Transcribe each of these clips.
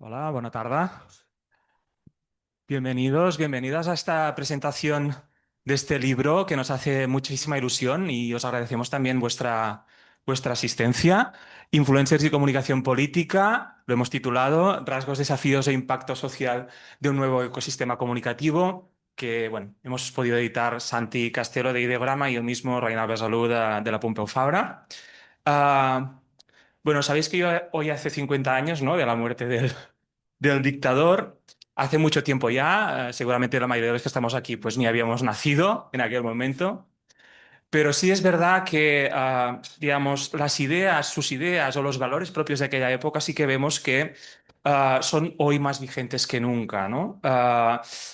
Hola, buena tarde. Bienvenidos, bienvenidas a esta presentación de este libro que nos hace muchísima ilusión y os agradecemos también vuestra asistencia. Influencers y comunicación política, lo hemos titulado Rasgos, desafíos e impacto social de un nuevo ecosistema comunicativo, que bueno, hemos podido editar Santi Castelo de Ideograma y yo mismo, Reinaldo Besalú de la Pompeu Fabra. Ah, bueno, sabéis que yo hoy hace 50 años, ¿no? De la muerte del dictador. Hace mucho tiempo ya, seguramente la mayoría de los que estamos aquí pues ni habíamos nacido en aquel momento, pero sí es verdad que, digamos, las ideas, sus ideas o los valores propios de aquella época sí que vemos que son hoy más vigentes que nunca, ¿no?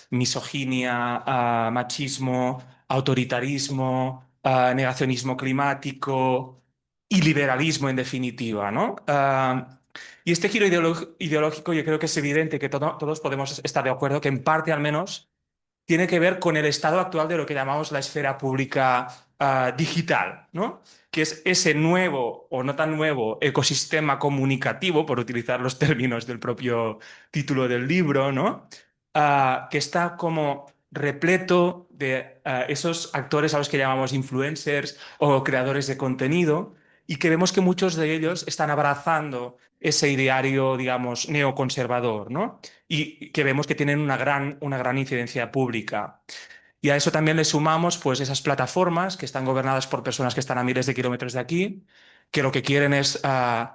Misoginia, machismo, autoritarismo, negacionismo climático y liberalismo en definitiva, ¿no? Y este giro ideológico yo creo que es evidente que todos podemos estar de acuerdo que en parte al menos tiene que ver con el estado actual de lo que llamamos la esfera pública digital, ¿no? Que es ese nuevo o no tan nuevo ecosistema comunicativo, por utilizar los términos del propio título del libro, ¿no? Que está como repleto de esos actores a los que llamamos influencers o creadores de contenido y que vemos que muchos de ellos están abrazando ese ideario, digamos, neoconservador, ¿no? Y que vemos que tienen una gran incidencia pública. Y a eso también le sumamos pues, esas plataformas que están gobernadas por personas que están a miles de kilómetros de aquí, que lo que quieren es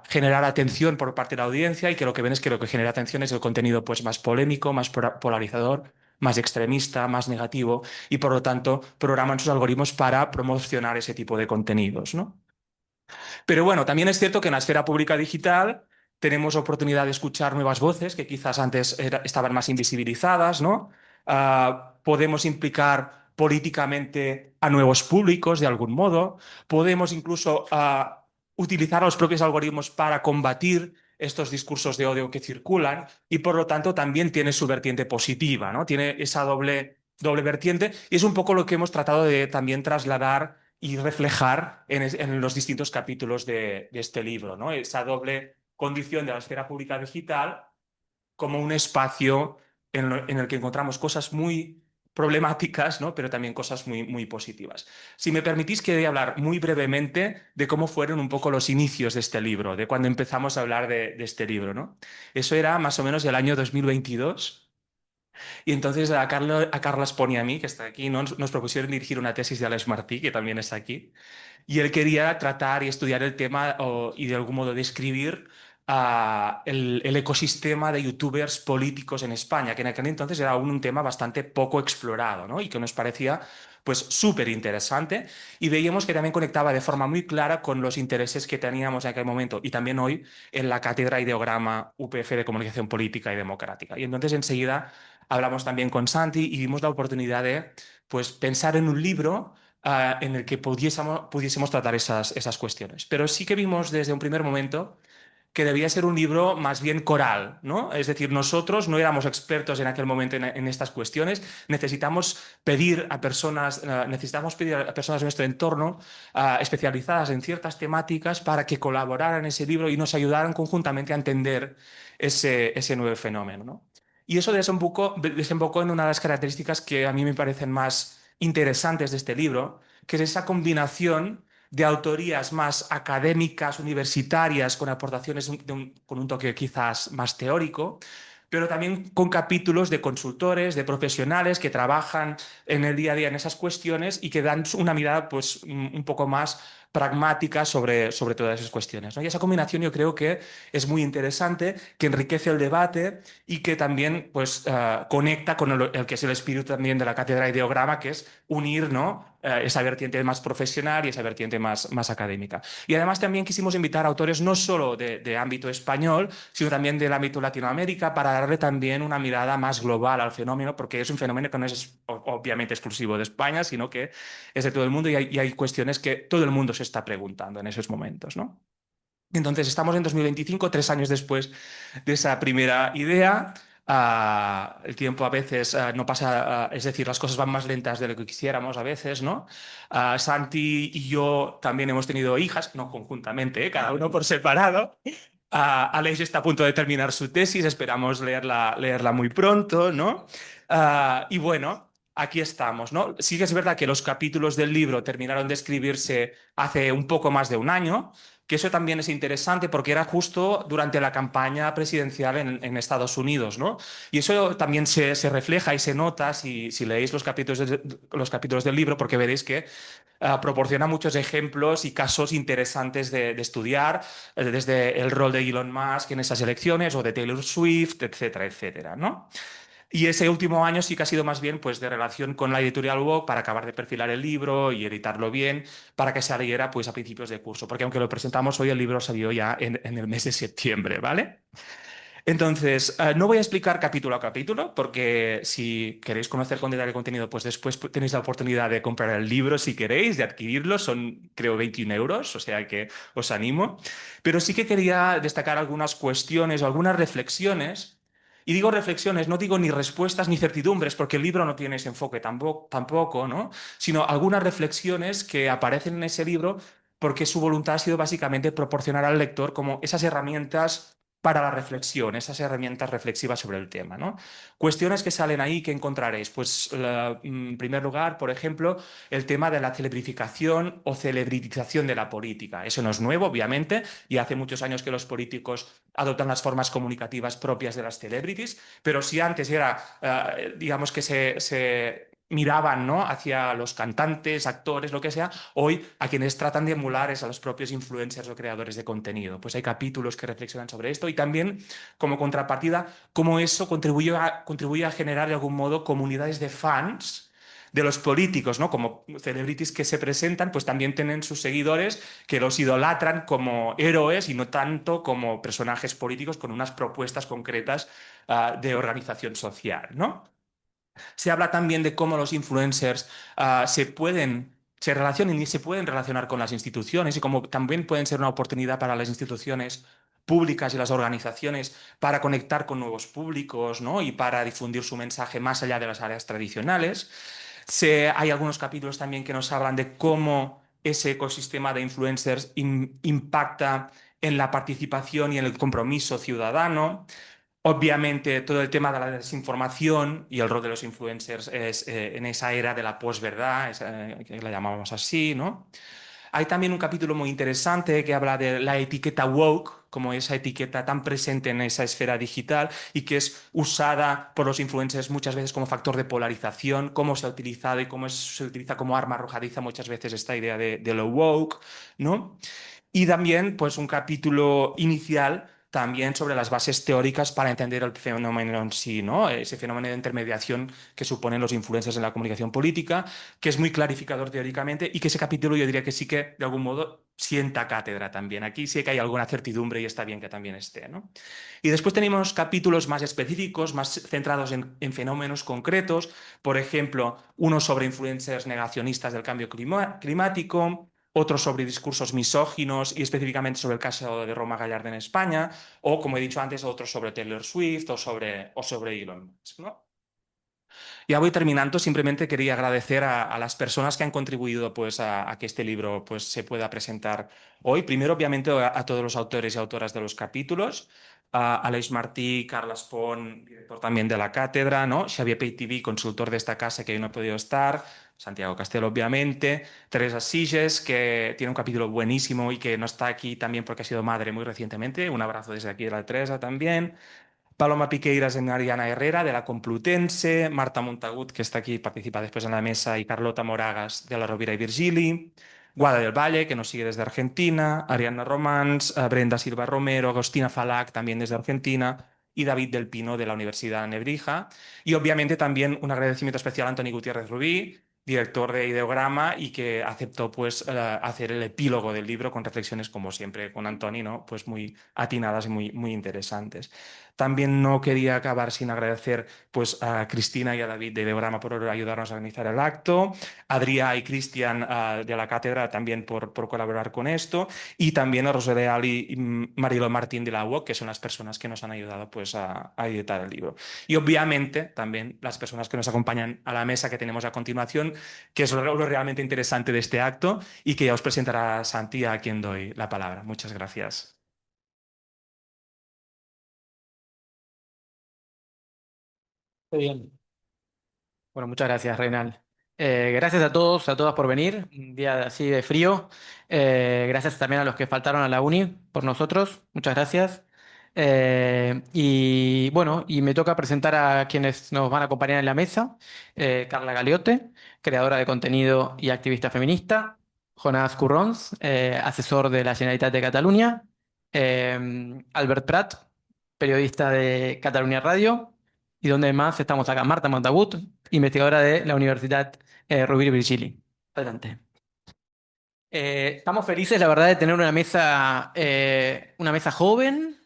generar atención por parte de la audiencia y que lo que ven es que lo que genera atención es el contenido pues, más polémico, más polarizador, más extremista, más negativo y por lo tanto programan sus algoritmos para promocionar ese tipo de contenidos, ¿no? Pero bueno, también es cierto que en la esfera pública digital tenemos oportunidad de escuchar nuevas voces que quizás antes estaban más invisibilizadas, ¿no? Podemos implicar políticamente a nuevos públicos de algún modo, podemos incluso utilizar los propios algoritmos para combatir estos discursos de odio que circulan y por lo tanto también tiene su vertiente positiva, ¿no? Tiene esa doble vertiente y es un poco lo que hemos tratado de también trasladar y reflejar en los distintos capítulos de este libro, ¿no? Esa doble condición de la esfera pública digital como un espacio en el que encontramos cosas muy problemáticas, ¿no? Pero también cosas muy positivas. Si me permitís, quería hablar muy brevemente de cómo fueron un poco los inicios de este libro, de cuando empezamos a hablar de este libro, ¿no? Eso era más o menos el año 2022. Y entonces a Carlas Poni y a mí, que está aquí, nos propusieron dirigir una tesis de Alex Martí, que también está aquí, y él quería tratar y estudiar el tema y de algún modo describir el ecosistema de youtubers políticos en España, que en aquel entonces era aún un tema bastante poco explorado, ¿no? Y que nos parecía pues súper interesante y veíamos que también conectaba de forma muy clara con los intereses que teníamos en aquel momento y también hoy en la cátedra Ideograma UPF de Comunicación Política y Democrática. Y entonces enseguida hablamos también con Santi y vimos la oportunidad de pues, pensar en un libro en el que pudiésemos tratar esas cuestiones. Pero sí que vimos desde un primer momento que debía ser un libro más bien coral, ¿no? Es decir, nosotros no éramos expertos en aquel momento en estas cuestiones, necesitamos pedir a personas de nuestro entorno especializadas en ciertas temáticas para que colaboraran en ese libro y nos ayudaran conjuntamente a entender ese nuevo fenómeno, ¿no? Y eso desembocó en una de las características que a mí me parecen más interesantes de este libro, que es esa combinación de autorías más académicas, universitarias, con aportaciones con un toque quizás más teórico, pero también con capítulos de consultores, de profesionales que trabajan en el día a día en esas cuestiones y que dan una mirada pues, un poco más pragmática sobre todas esas cuestiones, ¿no? Y esa combinación yo creo que es muy interesante, que enriquece el debate y que también pues, conecta con el que es el espíritu también de la cátedra Ideograma, que es unir, ¿no? Esa vertiente más profesional y esa vertiente más académica. Y además también quisimos invitar a autores no solo de ámbito español, sino también del ámbito Latinoamérica, para darle también una mirada más global al fenómeno, porque es un fenómeno que no es obviamente exclusivo de España, sino que es de todo el mundo y hay cuestiones que todo el mundo se está preguntando en esos momentos, ¿no? Entonces, estamos en 2025, 3 años después de esa primera idea. El tiempo a veces no pasa, es decir, las cosas van más lentas de lo que quisiéramos a veces, ¿no? Santi y yo también hemos tenido hijas, no conjuntamente, cada uno por separado, Aleix está a punto de terminar su tesis, esperamos leerla muy pronto, ¿no? Y bueno, aquí estamos, ¿no? Sí que es verdad que los capítulos del libro terminaron de escribirse hace un poco más de un año, que eso también es interesante porque era justo durante la campaña presidencial en Estados Unidos, ¿no? Y eso también se refleja y se nota si leéis los capítulos del libro, porque veréis que proporciona muchos ejemplos y casos interesantes de estudiar, desde el rol de Elon Musk en esas elecciones o de Taylor Swift, etcétera, etcétera, ¿no? Y ese último año sí que ha sido más bien pues, de relación con la editorial Vogue para acabar de perfilar el libro y editarlo bien para que saliera pues, a principios de curso. Porque aunque lo presentamos hoy, el libro salió ya en el mes de septiembre, ¿vale? Entonces, no voy a explicar capítulo a capítulo, porque si queréis conocer con detalle el contenido, pues después tenéis la oportunidad de comprar el libro si queréis, de adquirirlo. Son, creo, 21 euros, o sea que os animo. Pero sí que quería destacar algunas cuestiones o algunas reflexiones. Y digo reflexiones, no digo ni respuestas ni certidumbres, porque el libro no tiene ese enfoque tampoco, ¿no? Sino algunas reflexiones que aparecen en ese libro porque su voluntad ha sido básicamente proporcionar al lector como esas herramientas para la reflexión, esas herramientas reflexivas sobre el tema, ¿no? Cuestiones que salen ahí que encontraréis. Pues, en primer lugar, por ejemplo, el tema de la celebrificación o celebritización de la política. Eso no es nuevo, obviamente, y hace muchos años que los políticos adoptan las formas comunicativas propias de las celebrities, pero si antes era, digamos que se miraban, ¿no? Hacia los cantantes, actores, lo que sea, hoy a quienes tratan de emular es a los propios influencers o creadores de contenido. Pues hay capítulos que reflexionan sobre esto y también, como contrapartida, cómo eso contribuye a generar de algún modo comunidades de fans de los políticos, ¿no? Como celebrities que se presentan, pues también tienen sus seguidores que los idolatran como héroes y no tanto como personajes políticos con unas propuestas concretas de organización social, ¿no? Se habla también de cómo los influencers se relacionan y se pueden relacionar con las instituciones y cómo también pueden ser una oportunidad para las instituciones públicas y las organizaciones para conectar con nuevos públicos, ¿no? Y para difundir su mensaje más allá de las áreas tradicionales. Hay algunos capítulos también que nos hablan de cómo ese ecosistema de influencers impacta en la participación y en el compromiso ciudadano. Obviamente, todo el tema de la desinformación y el rol de los influencers es en esa era de la posverdad, que la llamamos así, ¿no? Hay también un capítulo muy interesante que habla de la etiqueta woke, como esa etiqueta tan presente en esa esfera digital y que es usada por los influencers muchas veces como factor de polarización, cómo se ha utilizado y cómo se utiliza como arma arrojadiza muchas veces esta idea de lo woke, ¿no? Y también, pues, un capítulo inicial también sobre las bases teóricas para entender el fenómeno en sí, ¿no? Ese fenómeno de intermediación que suponen los influencers en la comunicación política, que es muy clarificador teóricamente y que ese capítulo yo diría que sí que, de algún modo, sienta cátedra también. Aquí sí que hay alguna certidumbre y está bien que también esté, ¿no? Y después tenemos capítulos más específicos, más centrados en fenómenos concretos, por ejemplo, uno sobre influencers negacionistas del cambio climático, otro sobre discursos misóginos y específicamente sobre el caso de Roma Gallarda en España, o como he dicho antes, otro sobre Taylor Swift o sobre Elon Musk, ¿no? Ya voy terminando, simplemente quería agradecer a las personas que han contribuido pues, a que este libro pues, se pueda presentar hoy. Primero, obviamente, a todos los autores y autoras de los capítulos, a Aleix Martí, Carles Pont, director también de la cátedra, ¿no? Xavier Peitiví, consultor de esta casa que hoy no ha podido estar, Santiago Castelo, obviamente, Teresa Siges, que tiene un capítulo buenísimo y que no está aquí también porque ha sido madre muy recientemente. Un abrazo desde aquí de la Teresa también. Paloma Piqueiras en Ariana Herrera, de la Complutense, Marta Montagut, que está aquí, participa después en la mesa, y Carlota Moragas, de la Rovira y Virgili, Guada del Valle, que nos sigue desde Argentina, Ariana Romans, Brenda Silva Romero, Agostina Falac, también desde Argentina, y David del Pino, de la Universidad Nebrija. Y obviamente también un agradecimiento especial a Antoni Gutiérrez Rubí, director de Ideograma, y que aceptó pues hacer el epílogo del libro con reflexiones, como siempre, con Antoni, ¿no? Pues muy atinadas y muy interesantes. También no quería acabar sin agradecer pues, a Cristina y a David de Ideograma por ayudarnos a organizar el acto, a Adrià y Cristian de la cátedra también por colaborar con esto, y también a Rosa Leal y Marilo Martín de la UOC, que son las personas que nos han ayudado pues, a editar el libro. Y obviamente también las personas que nos acompañan a la mesa que tenemos a continuación, que es lo realmente interesante de este acto y que ya os presentará Santi, a quien doy la palabra. Muchas gracias. Muy bien. Bueno, muchas gracias, Reinal. Gracias a todos, a todas por venir. Un día así de frío. Gracias también a los que faltaron a la uni por nosotros. Muchas gracias. Y bueno, y me toca presentar a quienes nos van a acompañar en la mesa. Carla Galeote, creadora de contenido y activista feminista. Jonás Currons, asesor de la Generalitat de Cataluña. Albert Prat, periodista de Catalunya Radio. Y donde más estamos acá, Marta Montagut, investigadora de la Universidad Rovira i Virgili. Adelante. Estamos felices, la verdad, de tener una mesa joven,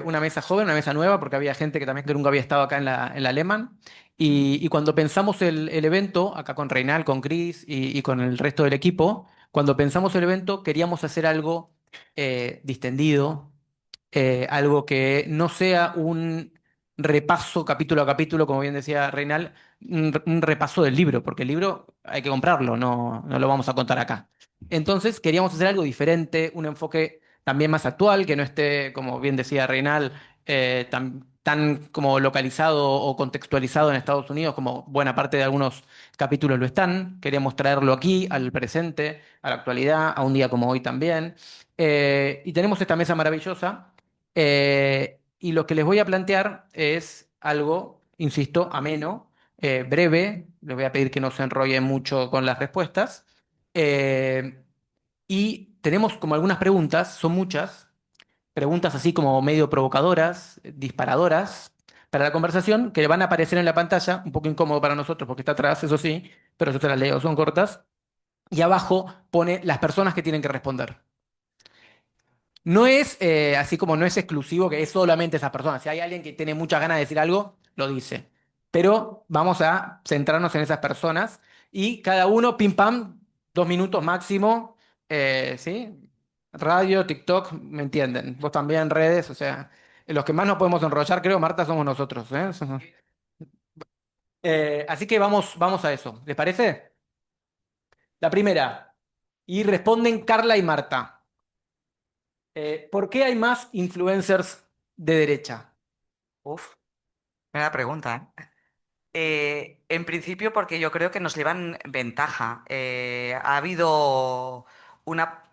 una mesa nueva, porque había gente que también que nunca había estado acá en la Alemán. Y cuando pensamos el evento, acá con Reinal, con Chris y con el resto del equipo, cuando pensamos el evento queríamos hacer algo distendido, algo que no sea un repaso capítulo a capítulo, como bien decía Reinal, un repaso del libro, porque el libro hay que comprarlo, no lo vamos a contar acá. Entonces queríamos hacer algo diferente, un enfoque también más actual, que no esté, como bien decía Reinal, tan como localizado o contextualizado en Estados Unidos como buena parte de algunos capítulos lo están. Queríamos traerlo aquí, al presente, a la actualidad, a un día como hoy también. Y tenemos esta mesa maravillosa y lo que les voy a plantear es algo, insisto, ameno, breve. Les voy a pedir que no se enrollen mucho con las respuestas. Eh, y tenemos como algunas preguntas, son muchas, preguntas así como medio provocadoras, disparadoras, para la conversación, que van a aparecer en la pantalla, un poco incómodo para nosotros porque está atrás, eso sí, pero yo te las leo, son cortas. Y abajo pone las personas que tienen que responder. No es así como no es exclusivo que es solamente esa persona. Si hay alguien que tiene muchas ganas de decir algo, lo dice. Pero vamos a centrarnos en esas personas y cada uno, pim pam, 2 minutos máximo. ¿Sí? Radio, TikTok, me entienden. Vos también, redes, o sea, los que más nos podemos enrollar, creo, Marta, somos nosotros. Así que vamos a eso. ¿Les parece? La primera. Y responden Carla y Marta. ¿Por qué hay más influencers de derecha? Uf, buena pregunta, ¿eh? En principio porque yo creo que nos llevan ventaja. Ha habido una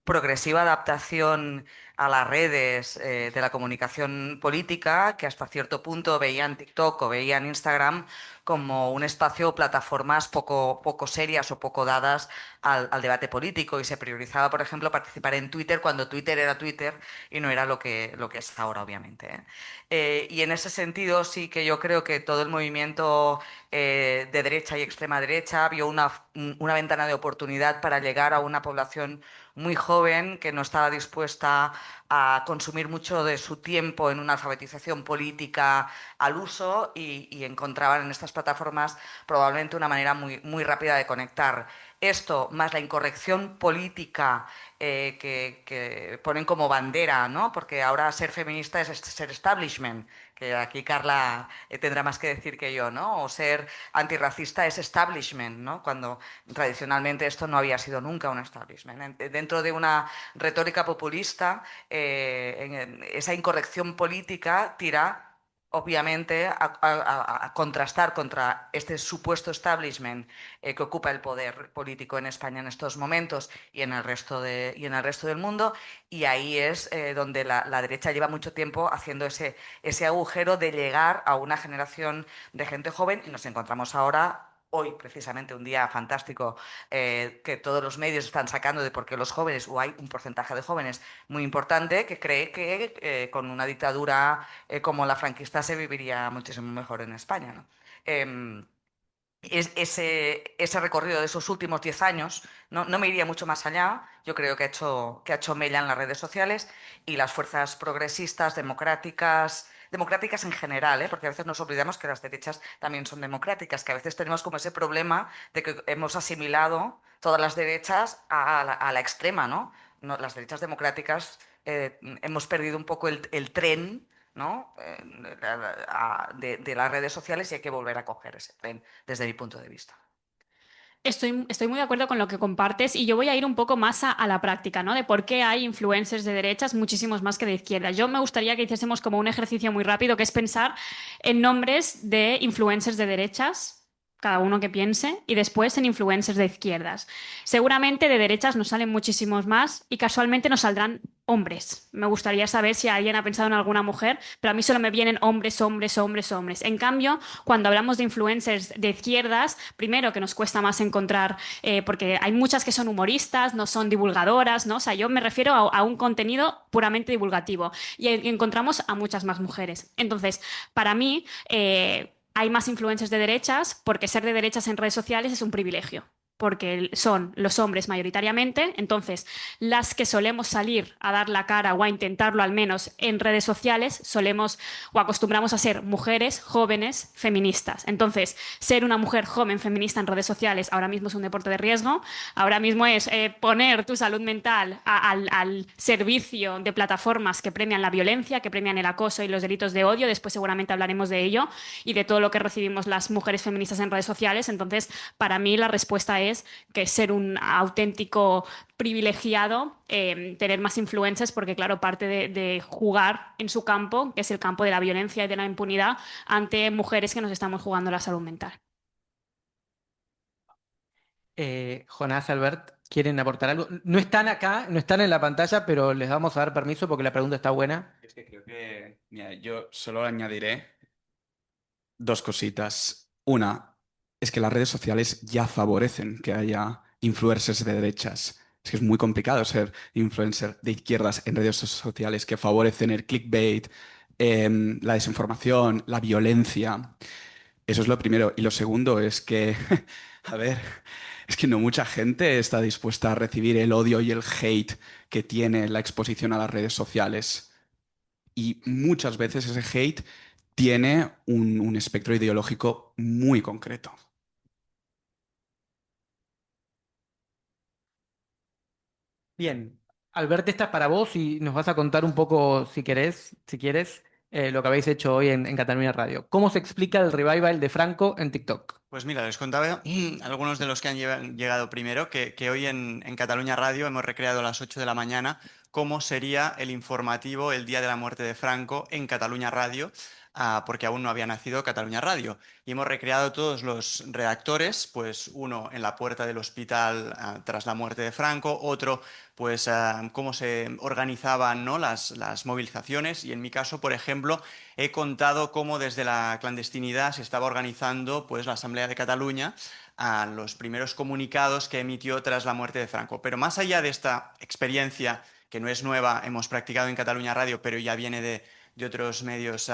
progresiva adaptación a las redes de la comunicación política que hasta cierto punto veían TikTok o veían Instagram como un espacio o plataformas poco serias o poco dadas al debate político y se priorizaba, por ejemplo, participar en Twitter cuando Twitter era Twitter y no era lo que es ahora, obviamente, ¿eh? Y en ese sentido sí que yo creo que todo el movimiento de derecha y extrema derecha vio una ventana de oportunidad para llegar a una población muy joven que no estaba dispuesta a consumir mucho de su tiempo en una alfabetización política al uso y encontraban en estas plataformas probablemente una manera muy rápida de conectar. Esto, más la incorrección política que ponen como bandera, ¿no? Porque ahora ser feminista es ser establishment, que aquí Carla tendrá más que decir que yo, ¿no? O ser antirracista es establishment, ¿no? Cuando tradicionalmente esto no había sido nunca un establishment. Dentro de una retórica populista, esa incorrección política tira obviamente a contrastar contra este supuesto establishment que ocupa el poder político en España en estos momentos y en el resto del mundo. Y ahí es donde la derecha lleva mucho tiempo haciendo ese agujero de llegar a una generación de gente joven y nos encontramos ahora. Hoy, precisamente, un día fantástico que todos los medios están sacando de por qué los jóvenes, o hay un porcentaje de jóvenes muy importante que cree que con una dictadura como la franquista se viviría muchísimo mejor en España, ¿no? Em, ese recorrido de esos últimos 10 años, no me iría mucho más allá, yo creo que ha hecho mella en las redes sociales y las fuerzas progresistas, democráticas en general, ¿eh? Porque a veces nos olvidamos que las derechas también son democráticas, que a veces tenemos como ese problema de que hemos asimilado todas las derechas a la extrema, ¿no? Las derechas democráticas hemos perdido un poco el tren, ¿no? De las redes sociales y hay que volver a coger ese tren desde mi punto de vista. Estoy muy de acuerdo con lo que compartes y yo voy a ir un poco más a la práctica, ¿no? De por qué hay influencers de derechas muchísimos más que de izquierdas. Yo me gustaría que hiciésemos como un ejercicio muy rápido, que es pensar en nombres de influencers de derechas, cada uno que piense, y después en influencers de izquierdas. Seguramente de derechas nos salen muchísimos más y casualmente nos saldrán hombres. Me gustaría saber si alguien ha pensado en alguna mujer, pero a mí solo me vienen hombres, hombres, hombres, hombres. En cambio, cuando hablamos de influencers de izquierdas, primero que nos cuesta más encontrar, porque hay muchas que son humoristas, no son divulgadoras, ¿no? O sea, yo me refiero a un contenido puramente divulgativo y encontramos a muchas más mujeres. Entonces, para mí, hay más influencers de derechas porque ser de derechas en redes sociales es un privilegio. Porque son los hombres mayoritariamente, entonces las que solemos salir a dar la cara o a intentarlo al menos en redes sociales, solemos o acostumbramos a ser mujeres jóvenes feministas. Entonces, ser una mujer joven feminista en redes sociales ahora mismo es un deporte de riesgo, ahora mismo es poner tu salud mental al servicio de plataformas que premian la violencia, que premian el acoso y los delitos de odio. Después seguramente hablaremos de ello y de todo lo que recibimos las mujeres feministas en redes sociales. Entonces, para mí la respuesta es que ser un auténtico privilegiado tener más influencers porque, claro, parte de jugar en su campo, que es el campo de la violencia y de la impunidad, ante mujeres que nos estamos jugando la salud mental. Jonás, Albert, ¿quieren aportar algo? No están acá, no están en la pantalla, pero les vamos a dar permiso porque la pregunta está buena. Es que creo que, mira, yo solo añadiré dos cositas. Una, es que las redes sociales ya favorecen que haya influencers de derechas. Es que es muy complicado ser influencer de izquierdas en redes sociales que favorecen el clickbait, la desinformación, la violencia. Eso es lo primero. Y lo segundo es que, a ver, es que no mucha gente está dispuesta a recibir el odio y el hate que tiene la exposición a las redes sociales. Y muchas veces ese hate tiene un espectro ideológico muy concreto. Bien, Albert, esta es para vos y nos vas a contar un poco, si quieres, lo que habéis hecho hoy en Cataluña Radio. ¿Cómo se explica el revival de Franco en TikTok? Pues mira, les contaba algunos de los que han llegado primero, que hoy en Cataluña Radio hemos recreado a las 8 de la mañana cómo sería el informativo el día de la muerte de Franco en Cataluña Radio, porque aún no había nacido Cataluña Radio. Y hemos recreado todos los redactores, pues uno en la puerta del hospital tras la muerte de Franco, otro pues cómo se organizaban, ¿no?, las movilizaciones y en mi caso, por ejemplo, he contado cómo desde la clandestinidad se estaba organizando pues, la Asamblea de Cataluña a los primeros comunicados que emitió tras la muerte de Franco. Pero más allá de esta experiencia, que no es nueva, hemos practicado en Cataluña Radio, pero ya viene de otros medios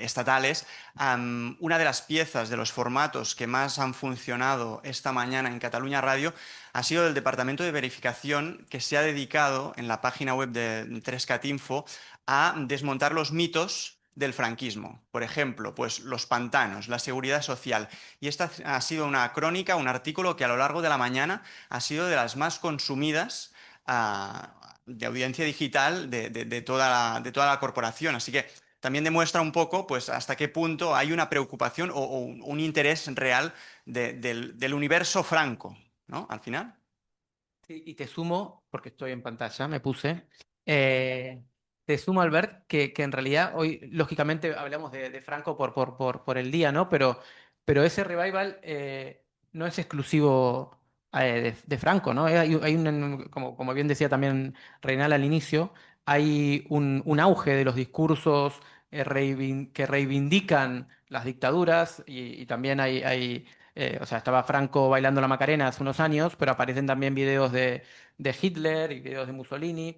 estatales, una de las piezas de los formatos que más han funcionado esta mañana en Cataluña Radio ha sido el departamento de verificación que se ha dedicado en la página web de 3catinfo a desmontar los mitos del franquismo. Por ejemplo, pues los pantanos, la seguridad social. Y esta ha sido una crónica, un artículo que a lo largo de la mañana ha sido de las más consumidas de audiencia digital de toda la corporación. Así que también demuestra un poco pues, hasta qué punto hay una preocupación o un interés real del universo franco, ¿no? Al final. Sí, y te sumo, porque estoy en pantalla, me puse. eh, Te sumo, Albert, que en realidad hoy, lógicamente, hablamos de Franco por el día, ¿no? Pero ese revival no es exclusivo de Franco, ¿no? Hay como bien decía también Reinal al inicio, hay un auge de los discursos que reivindican las dictaduras y también o sea, estaba Franco bailando la Macarena hace unos años, pero aparecen también videos de Hitler y videos de Mussolini.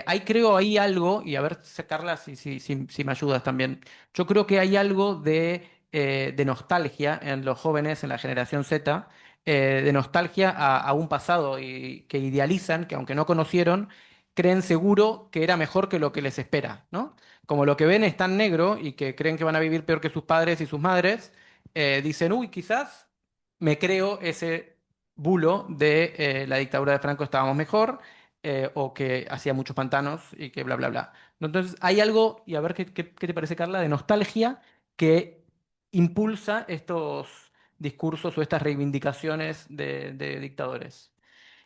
Ahí creo hay algo, y a ver, Carla, si me ayudas también. Yo creo que hay algo de nostalgia en los jóvenes, en la generación Z, de nostalgia a un pasado y, que idealizan, que aunque no conocieron, creen seguro que era mejor que lo que les espera, ¿no? Como lo que ven es tan negro y que creen que van a vivir peor que sus padres y sus madres, dicen, uy, quizás me creo ese bulo de la dictadura de Franco estábamos mejor, o que hacía muchos pantanos y que bla, bla, bla. ¿No? Entonces, hay algo, y a ver qué te parece, Carla, de nostalgia que impulsa discursos o estas reivindicaciones de dictadores?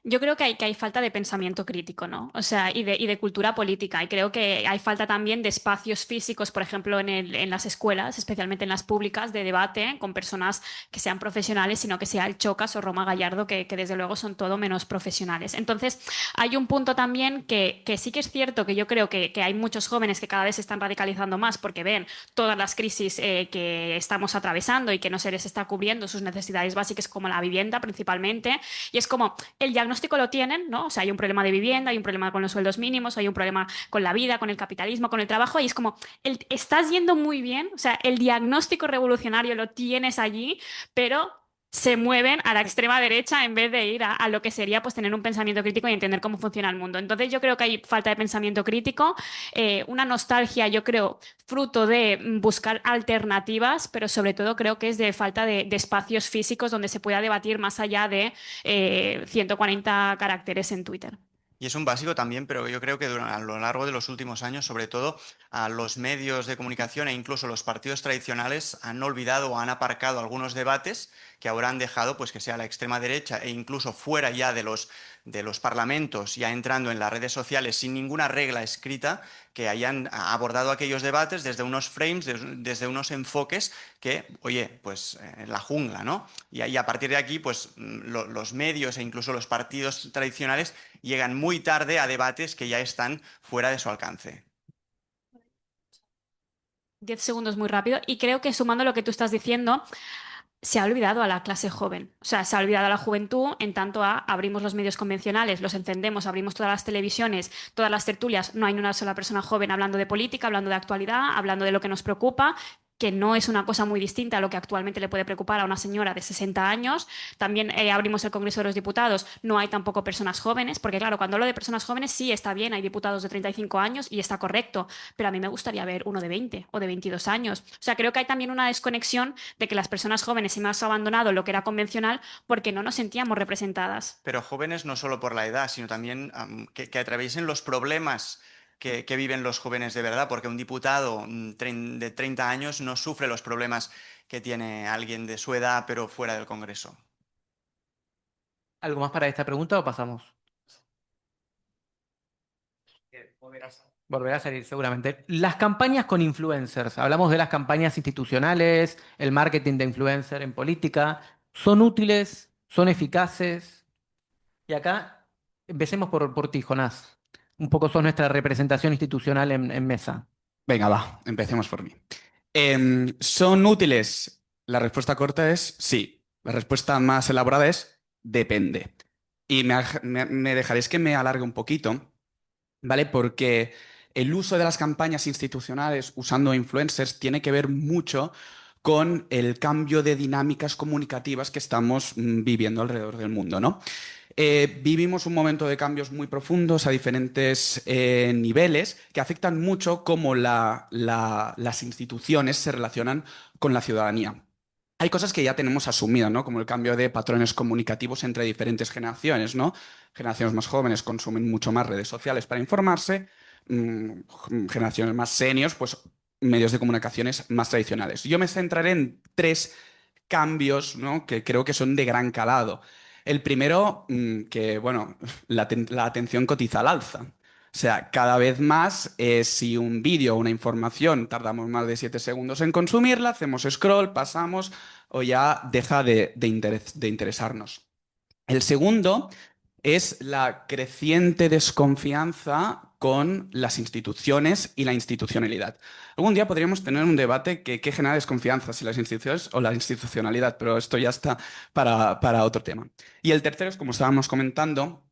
Yo creo que hay falta de pensamiento crítico, ¿no? O sea, y de cultura política. Y creo que hay falta también de espacios físicos, por ejemplo, en las escuelas, especialmente en las públicas, de debate con personas que sean profesionales, sino que sea el Chocas o Roma Gallardo, que desde luego son todo menos profesionales. Entonces, hay un punto también que sí que es cierto que yo creo que hay muchos jóvenes que cada vez se están radicalizando más porque ven todas las crisis que estamos atravesando y que no se les está cubriendo sus necesidades básicas como la vivienda principalmente. Y es como el diagnóstico lo tienen, ¿no? O sea, hay un problema de vivienda, hay un problema con los sueldos mínimos, hay un problema con la vida, con el capitalismo, con el trabajo, y es como, estás yendo muy bien, o sea, el diagnóstico revolucionario lo tienes allí, pero se mueven a la extrema derecha en vez de ir a lo que sería pues tener un pensamiento crítico y entender cómo funciona el mundo. Entonces yo creo que hay falta de pensamiento crítico, una nostalgia, yo creo, fruto de buscar alternativas, pero sobre todo creo que es de falta de espacios físicos donde se pueda debatir más allá de 140 caracteres en Twitter. Y es un básico también, pero yo creo que a lo largo de los últimos años, sobre todo, a los medios de comunicación e incluso los partidos tradicionales han olvidado o han aparcado algunos debates que ahora han dejado pues, que sea la extrema derecha e incluso fuera ya de los parlamentos, ya entrando en las redes sociales sin ninguna regla escrita, que hayan abordado aquellos debates desde unos frames, desde unos enfoques que, oye, pues la jungla, ¿no? Y a partir de aquí, pues los medios e incluso los partidos tradicionales llegan muy tarde a debates que ya están fuera de su alcance. 10 segundos muy rápido. Y creo que sumando lo que tú estás diciendo, se ha olvidado a la clase joven. O sea, se ha olvidado a la juventud en tanto a abrimos los medios convencionales, los encendemos, abrimos todas las televisiones, todas las tertulias. No hay ni una sola persona joven hablando de política, hablando de actualidad, hablando de lo que nos preocupa, que no es una cosa muy distinta a lo que actualmente le puede preocupar a una señora de 60 años. También abrimos el Congreso de los Diputados, no hay tampoco personas jóvenes, porque claro, cuando hablo de personas jóvenes sí está bien, hay diputados de 35 años y está correcto, pero a mí me gustaría ver uno de 20 o de 22 años. O sea, creo que hay también una desconexión de que las personas jóvenes hemos abandonado lo que era convencional porque no nos sentíamos representadas. Pero jóvenes no solo por la edad, sino también que atraviesen los problemas que viven los jóvenes de verdad, porque un diputado de 30 años no sufre los problemas que tiene alguien de su edad, pero fuera del Congreso. ¿Algo más para esta pregunta o pasamos? Volverá a salir seguramente. Las campañas con influencers. Hablamos de las campañas institucionales, el marketing de influencer en política. ¿Son útiles? ¿Son eficaces? Y acá empecemos por ti, Jonás. Un poco sos nuestra representación institucional en mesa. Venga, va, empecemos por mí. ¿Son útiles? La respuesta corta es sí. La respuesta más elaborada es depende. Y me dejaréis que me alargue un poquito, ¿vale? Porque el uso de las campañas institucionales usando influencers tiene que ver mucho con el cambio de dinámicas comunicativas que estamos viviendo alrededor del mundo, ¿no? Vivimos un momento de cambios muy profundos a diferentes niveles que afectan mucho cómo las instituciones se relacionan con la ciudadanía. Hay cosas que ya tenemos asumidas, ¿no? Como el cambio de patrones comunicativos entre diferentes generaciones, ¿no? Generaciones más jóvenes consumen mucho más redes sociales para informarse, generaciones más seniors, pues medios de comunicaciones más tradicionales. Yo me centraré en tres cambios, ¿no? Que creo que son de gran calado. El primero, que bueno, la atención cotiza al alza. O sea, cada vez más, si un vídeo o una información tardamos más de 7 segundos en consumirla, hacemos scroll, pasamos o ya deja de interesarnos. El segundo es la creciente desconfianza con las instituciones y la institucionalidad. Algún día podríamos tener un debate que genera desconfianza, si las instituciones o la institucionalidad, pero esto ya está para otro tema. Y el tercero es, como estábamos comentando,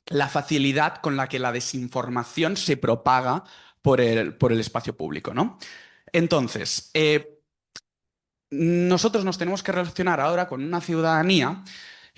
la facilidad con la que la desinformación se propaga por el espacio público, ¿no? Entonces, nosotros nos tenemos que relacionar ahora con una ciudadanía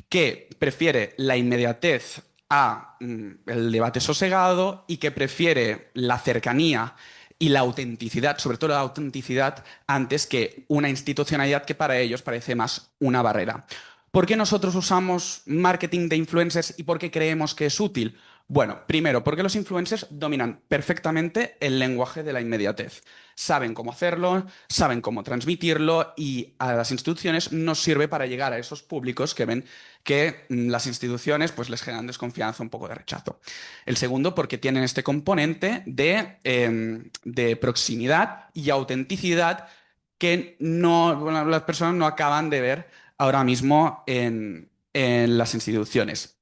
que prefiere la inmediatez a el debate sosegado y que prefiere la cercanía y la autenticidad, sobre todo la autenticidad, antes que una institucionalidad que para ellos parece más una barrera. ¿Por qué nosotros usamos marketing de influencers y por qué creemos que es útil? Bueno, primero, porque los influencers dominan perfectamente el lenguaje de la inmediatez. Saben cómo hacerlo, saben cómo transmitirlo y a las instituciones nos sirve para llegar a esos públicos que ven que las instituciones pues, les generan desconfianza, un poco de rechazo. El segundo, porque tienen este componente de proximidad y autenticidad que no, bueno, las personas no acaban de ver ahora mismo en las instituciones.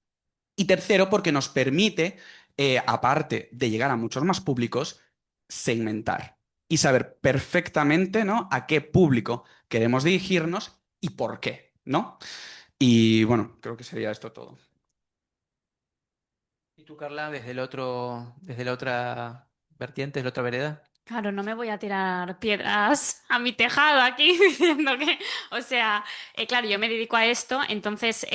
Y tercero, porque nos permite, aparte de llegar a muchos más públicos, segmentar y saber perfectamente, ¿no? A qué público queremos dirigirnos y por qué, ¿no? Y bueno, creo que sería esto todo. ¿Y tú, Carla, desde la otra vertiente, desde la otra vereda? Claro, no me voy a tirar piedras a mi tejado aquí diciendo que, o sea, claro, yo me dedico a esto, entonces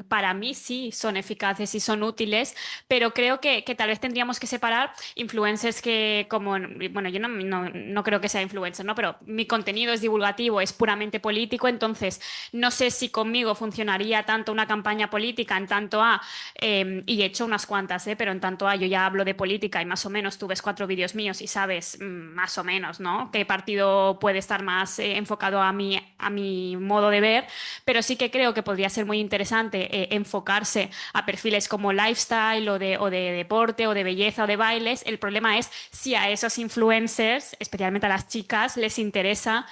para mí sí son eficaces y son útiles, pero creo que tal vez tendríamos que separar influencers que como, bueno, yo no creo que sea influencer, ¿no? Pero mi contenido es divulgativo, es puramente político, entonces no sé si conmigo funcionaría tanto una campaña política en tanto a, y he hecho unas cuantas, pero en tanto a yo ya hablo de política y más o menos tú ves 4 vídeos míos y sabes más o menos, ¿no? Qué partido puede estar más enfocado a mi modo de ver, pero sí que creo que podría ser muy interesante enfocarse a perfiles como lifestyle o de deporte o de belleza o de bailes. El problema es si a esos influencers, especialmente a las chicas, les interesa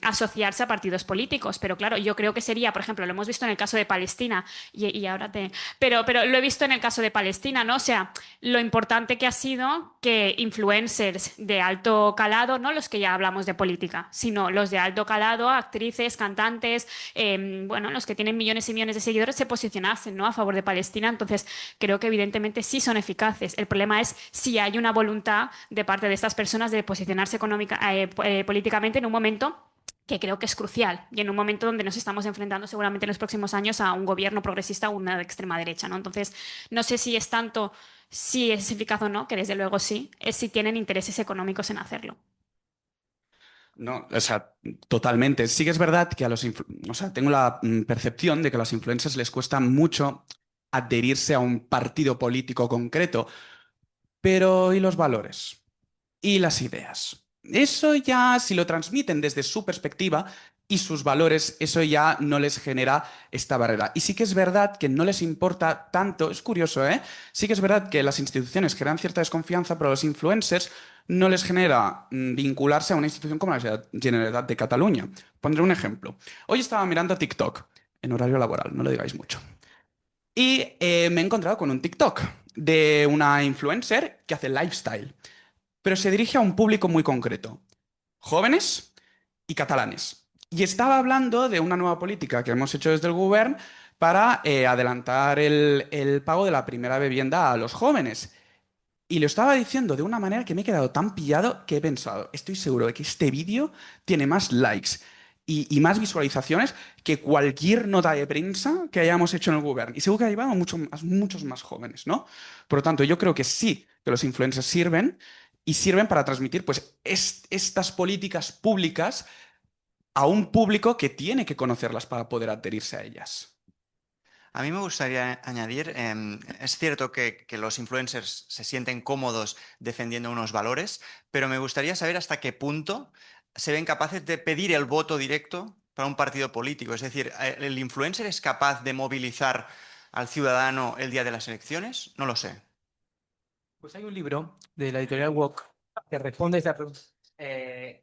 asociarse a partidos políticos. Pero claro, yo creo que sería, por ejemplo, lo hemos visto en el caso de Palestina y ahora te... Pero lo he visto en el caso de Palestina, ¿no? O sea, lo importante que ha sido que influencers de alto calado, no los que ya hablamos de política, sino los de alto calado, actrices, cantantes, bueno, los que tienen millones y millones de seguidores, se posicionasen, ¿no? A favor de Palestina. Entonces, creo que evidentemente sí son eficaces. El problema es si hay una voluntad de parte de estas personas de posicionarse políticamente en un momento que creo que es crucial y en un momento donde nos estamos enfrentando seguramente en los próximos años a un gobierno progresista o una de extrema derecha, ¿no? Entonces, no sé si es tanto si es eficaz o no, que desde luego sí, es si tienen intereses económicos en hacerlo. No, o sea, totalmente. Sí que es verdad que o sea, tengo la percepción de que a los influencers les cuesta mucho adherirse a un partido político concreto, pero ¿y los valores? ¿Y las ideas? Eso ya, si lo transmiten desde su perspectiva y sus valores, eso ya no les genera esta barrera. Y sí que es verdad que no les importa tanto, es curioso, ¿eh? Sí que es verdad que las instituciones generan cierta desconfianza, pero a los influencers no les genera vincularse a una institución como la Generalitat de Cataluña. Pondré un ejemplo. Hoy estaba mirando TikTok, en horario laboral, no lo digáis mucho. Y me he encontrado con un TikTok de una influencer que hace lifestyle, pero se dirige a un público muy concreto, jóvenes y catalanes. Y estaba hablando de una nueva política que hemos hecho desde el Govern para adelantar el pago de la primera vivienda a los jóvenes. Y lo estaba diciendo de una manera que me he quedado tan pillado que he pensado, estoy seguro de que este vídeo tiene más likes y más visualizaciones que cualquier nota de prensa que hayamos hecho en el Govern. Y seguro que ha llevado a muchos más jóvenes, ¿no? Por lo tanto, yo creo que sí, que los influencers sirven y sirven para transmitir pues, estas políticas públicas a un público que tiene que conocerlas para poder adherirse a ellas. A mí me gustaría añadir, es cierto que los influencers se sienten cómodos defendiendo unos valores, pero me gustaría saber hasta qué punto se ven capaces de pedir el voto directo para un partido político. Es decir, ¿el influencer es capaz de movilizar al ciudadano el día de las elecciones? No lo sé. Pues hay un libro de la editorial Walk que responde a esa pregunta.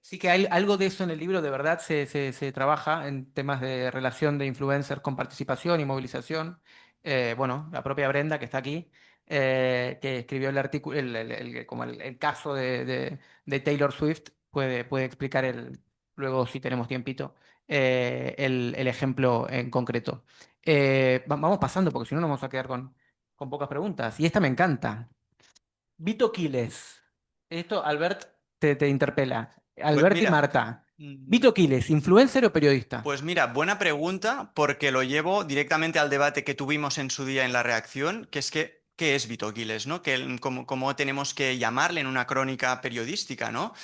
Sí que hay algo de eso en el libro, de verdad se trabaja en temas de relación de influencers con participación y movilización. Bueno, la propia Brenda, que está aquí, que escribió el artículo, como el caso de Taylor Swift, puede explicar luego, si tenemos tiempito, el ejemplo en concreto. Vamos pasando, porque si no nos vamos a quedar con pocas preguntas. Y esta me encanta. Vito Quiles. Esto, Albert, te interpela. Pues Albert y mira, Marta. mm, Vito Quiles, ¿influencer o periodista? pues mira, buena pregunta porque lo llevo directamente al debate que tuvimos en su día en la reacción, que es que ¿qué es Vito Quiles, ¿no? ¿Cómo tenemos que llamarle en una crónica periodística, ¿no?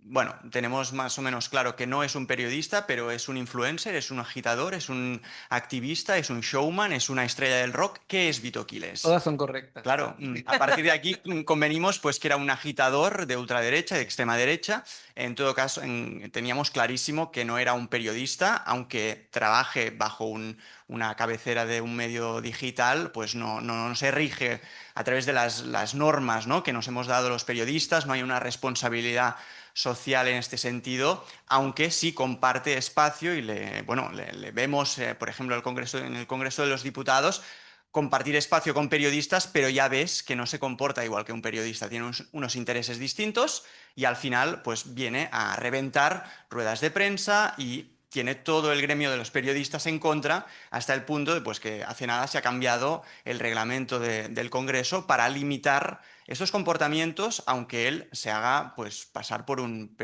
Bueno, tenemos más o menos claro que no es un periodista, pero es un influencer, es un agitador, es un activista, es un showman, es una estrella del rock. ¿Qué es Vito Quiles? Todas son correctas. Claro, a partir de aquí convenimos pues que era un agitador de ultraderecha, de extrema derecha. En todo caso, teníamos clarísimo que no era un periodista, aunque trabaje bajo una cabecera de un medio digital, pues no se rige a través de las normas, ¿no?, que nos hemos dado los periodistas, no hay una responsabilidad social en este sentido, aunque sí comparte espacio y le vemos, por ejemplo, en el Congreso de los Diputados, compartir espacio con periodistas, pero ya ves que no se comporta igual que un periodista, tiene unos intereses distintos y al final pues viene a reventar ruedas de prensa y tiene todo el gremio de los periodistas en contra, hasta el punto de pues, que hace nada se ha cambiado el reglamento del Congreso para limitar estos comportamientos, aunque él se haga pues, pasar por un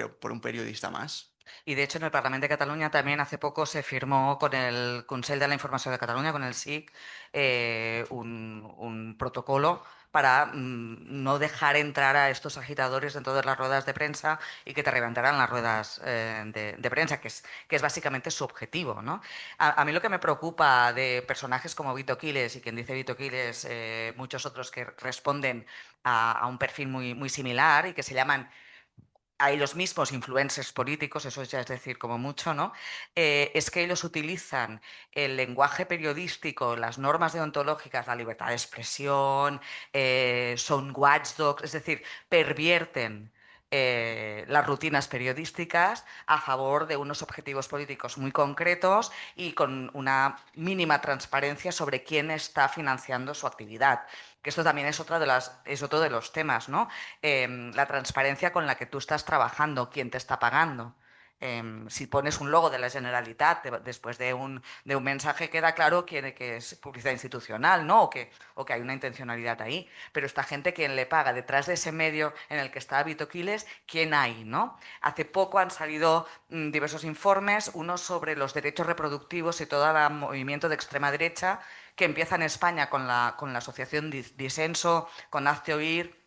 periodista más. Y de hecho en el Parlamento de Cataluña también hace poco se firmó con el Consell de la Información de Cataluña, con el SIC, un protocolo para no dejar entrar a estos agitadores dentro de las ruedas de prensa y que te reventaran las ruedas de prensa, que es básicamente su objetivo, ¿no? A mí lo que me preocupa de personajes como Vito Quiles, y quien dice Vito Quiles, muchos otros que responden a un perfil muy similar y que se llaman hay los mismos influencers políticos, eso ya es decir como mucho, ¿no? Es que ellos utilizan el lenguaje periodístico, las normas deontológicas, la libertad de expresión, son watchdogs, es decir, pervierten las rutinas periodísticas a favor de unos objetivos políticos muy concretos y con una mínima transparencia sobre quién está financiando su actividad. Que esto también es otro de los temas, ¿no? La transparencia con la que tú estás trabajando, quién te está pagando. Si pones un logo de la Generalitat después de un mensaje, queda claro que es publicidad institucional, ¿no? O que hay una intencionalidad ahí. Pero esta gente, ¿quién le paga? Detrás de ese medio en el que está Vito Quiles, ¿quién hay, no? Hace poco han salido diversos informes, uno sobre los derechos reproductivos y todo el movimiento de extrema derecha que empieza en España con la asociación Disenso, con Hazte Oír,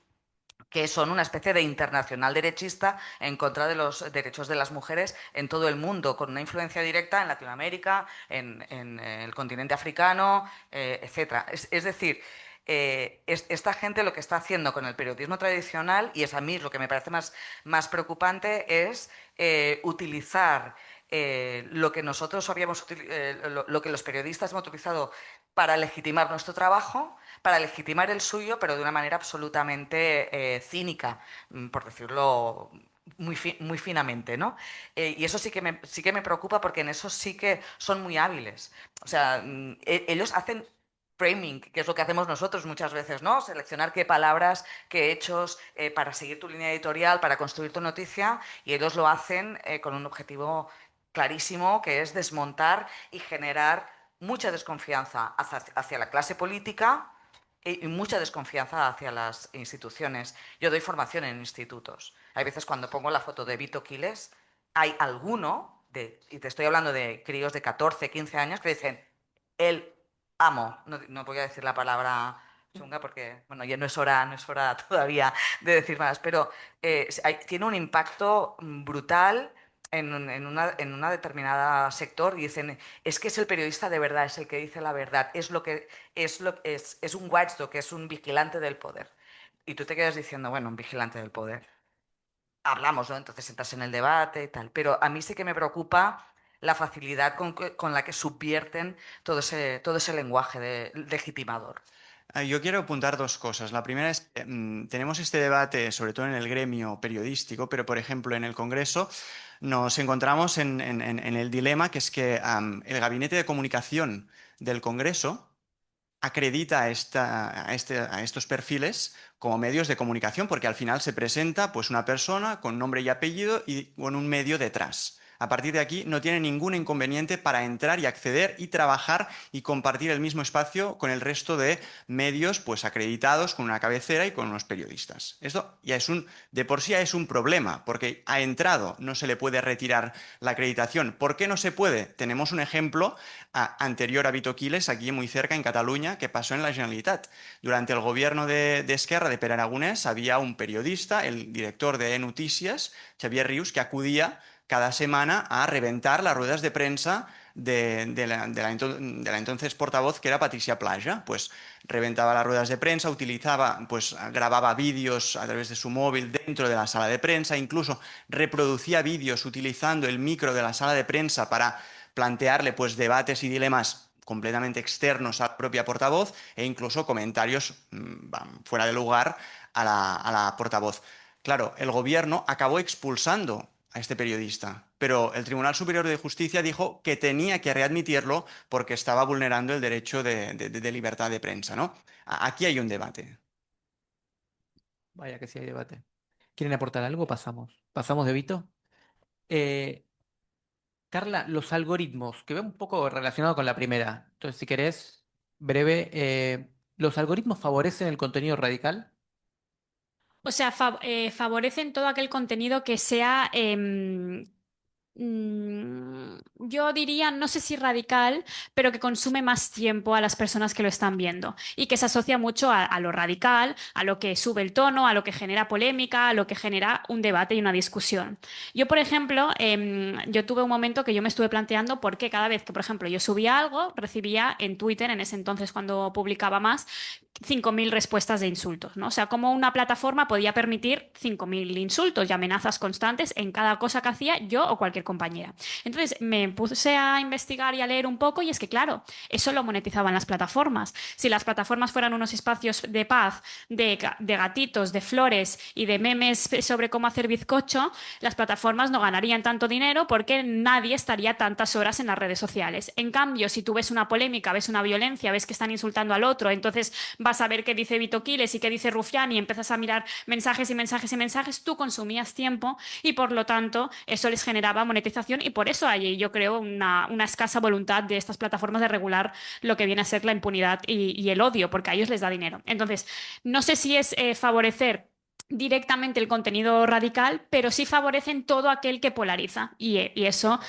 que son una especie de internacional derechista en contra de los derechos de las mujeres en todo el mundo, con una influencia directa en Latinoamérica, en el continente africano, etc. Es decir, esta gente lo que está haciendo con el periodismo tradicional, y es a mí lo que me parece más preocupante, es utilizar lo que nosotros lo que los periodistas hemos utilizado para legitimar nuestro trabajo, para legitimar el suyo, pero de una manera absolutamente cínica, por decirlo muy finamente, ¿no? Y eso sí que me preocupa porque en eso sí que son muy hábiles. O sea, ellos hacen framing, que es lo que hacemos nosotros muchas veces, ¿no? Seleccionar qué palabras, qué hechos para seguir tu línea editorial, para construir tu noticia, y ellos lo hacen con un objetivo clarísimo, que es desmontar y generar mucha desconfianza hacia la clase política y mucha desconfianza hacia las instituciones. Yo doy formación en institutos. Hay veces cuando pongo la foto de Vito Quiles, hay alguno, y te estoy hablando de críos de 14, 15 años, que dicen, el amo, no voy a decir la palabra chunga porque, bueno, ya no es hora todavía de decir más, pero tiene un impacto brutal en una determinada sector y dicen, es que es el periodista de verdad, es el que dice la verdad, es un watchdog, es un vigilante del poder. Y tú te quedas diciendo, bueno, un vigilante del poder. Hablamos, ¿no? Entonces entras en el debate y tal. Pero a mí sí que me preocupa la facilidad con la que subvierten todo ese lenguaje legitimador. Yo quiero apuntar dos cosas. La primera es, tenemos este debate, sobre todo en el gremio periodístico, pero por ejemplo en el Congreso nos encontramos en el dilema que es que el gabinete de comunicación del Congreso acredita a estos perfiles como medios de comunicación, porque al final se presenta pues, una persona con nombre y apellido y con un medio detrás. A partir de aquí no tiene ningún inconveniente para entrar y acceder y trabajar y compartir el mismo espacio con el resto de medios pues acreditados, con una cabecera y con unos periodistas. Esto ya de por sí ya es un problema, porque ha entrado, no se le puede retirar la acreditación. ¿Por qué no se puede? Tenemos un ejemplo anterior a Vito Quiles, aquí muy cerca, en Cataluña, que pasó en la Generalitat. Durante el gobierno de Esquerra, de Pere Aragonès, había un periodista, el director de Notícies, Xavier Rius, que acudía cada semana a reventar las ruedas de prensa de la entonces portavoz, que era Patricia Plaja. Pues reventaba las ruedas de prensa, grababa vídeos a través de su móvil dentro de la sala de prensa, incluso reproducía vídeos utilizando el micro de la sala de prensa para plantearle pues debates y dilemas completamente externos a la propia portavoz e incluso comentarios fuera de lugar a la portavoz. Claro, el gobierno acabó expulsando a este periodista, pero el Tribunal Superior de Justicia dijo que tenía que readmitirlo porque estaba vulnerando el derecho de libertad de prensa, ¿no? Aquí hay un debate. Vaya que sí hay debate. ¿Quieren aportar algo? Pasamos. ¿Pasamos de Vito? Eh, Carla, los algoritmos, que va un poco relacionado con la primera. Entonces, si querés, breve, ¿los algoritmos favorecen el contenido radical? O sea, favorecen todo aquel contenido que sea, yo diría, no sé si radical, pero que consume más tiempo a las personas que lo están viendo y que se asocia mucho a lo radical, a lo que sube el tono, a lo que genera polémica, a lo que genera un debate y una discusión. Yo, por ejemplo, yo tuve un momento que yo me estuve planteando por qué cada vez que, por ejemplo, yo subía algo, recibía en Twitter, en ese entonces cuando publicaba más, 5.000 respuestas de insultos, ¿no? O sea, como una plataforma podía permitir 5.000 insultos y amenazas constantes en cada cosa que hacía yo o cualquier compañera. Entonces me puse a investigar y a leer un poco y es que, claro, eso lo monetizaban las plataformas. Si las plataformas fueran unos espacios de paz, de gatitos, de flores y de memes sobre cómo hacer bizcocho, las plataformas no ganarían tanto dinero porque nadie estaría tantas horas en las redes sociales. En cambio, si tú ves una polémica, ves una violencia, ves que están insultando al otro, entonces vas a ver qué dice Vito Quiles y qué dice Rufián y empiezas a mirar mensajes y mensajes y mensajes, tú consumías tiempo y por lo tanto eso les generaba monetización y por eso hay, yo creo, una escasa voluntad de estas plataformas de regular lo que viene a ser la impunidad y el odio, porque a ellos les da dinero. Entonces, no sé si es favorecer directamente el contenido radical, pero sí favorecen todo aquel que polariza y eso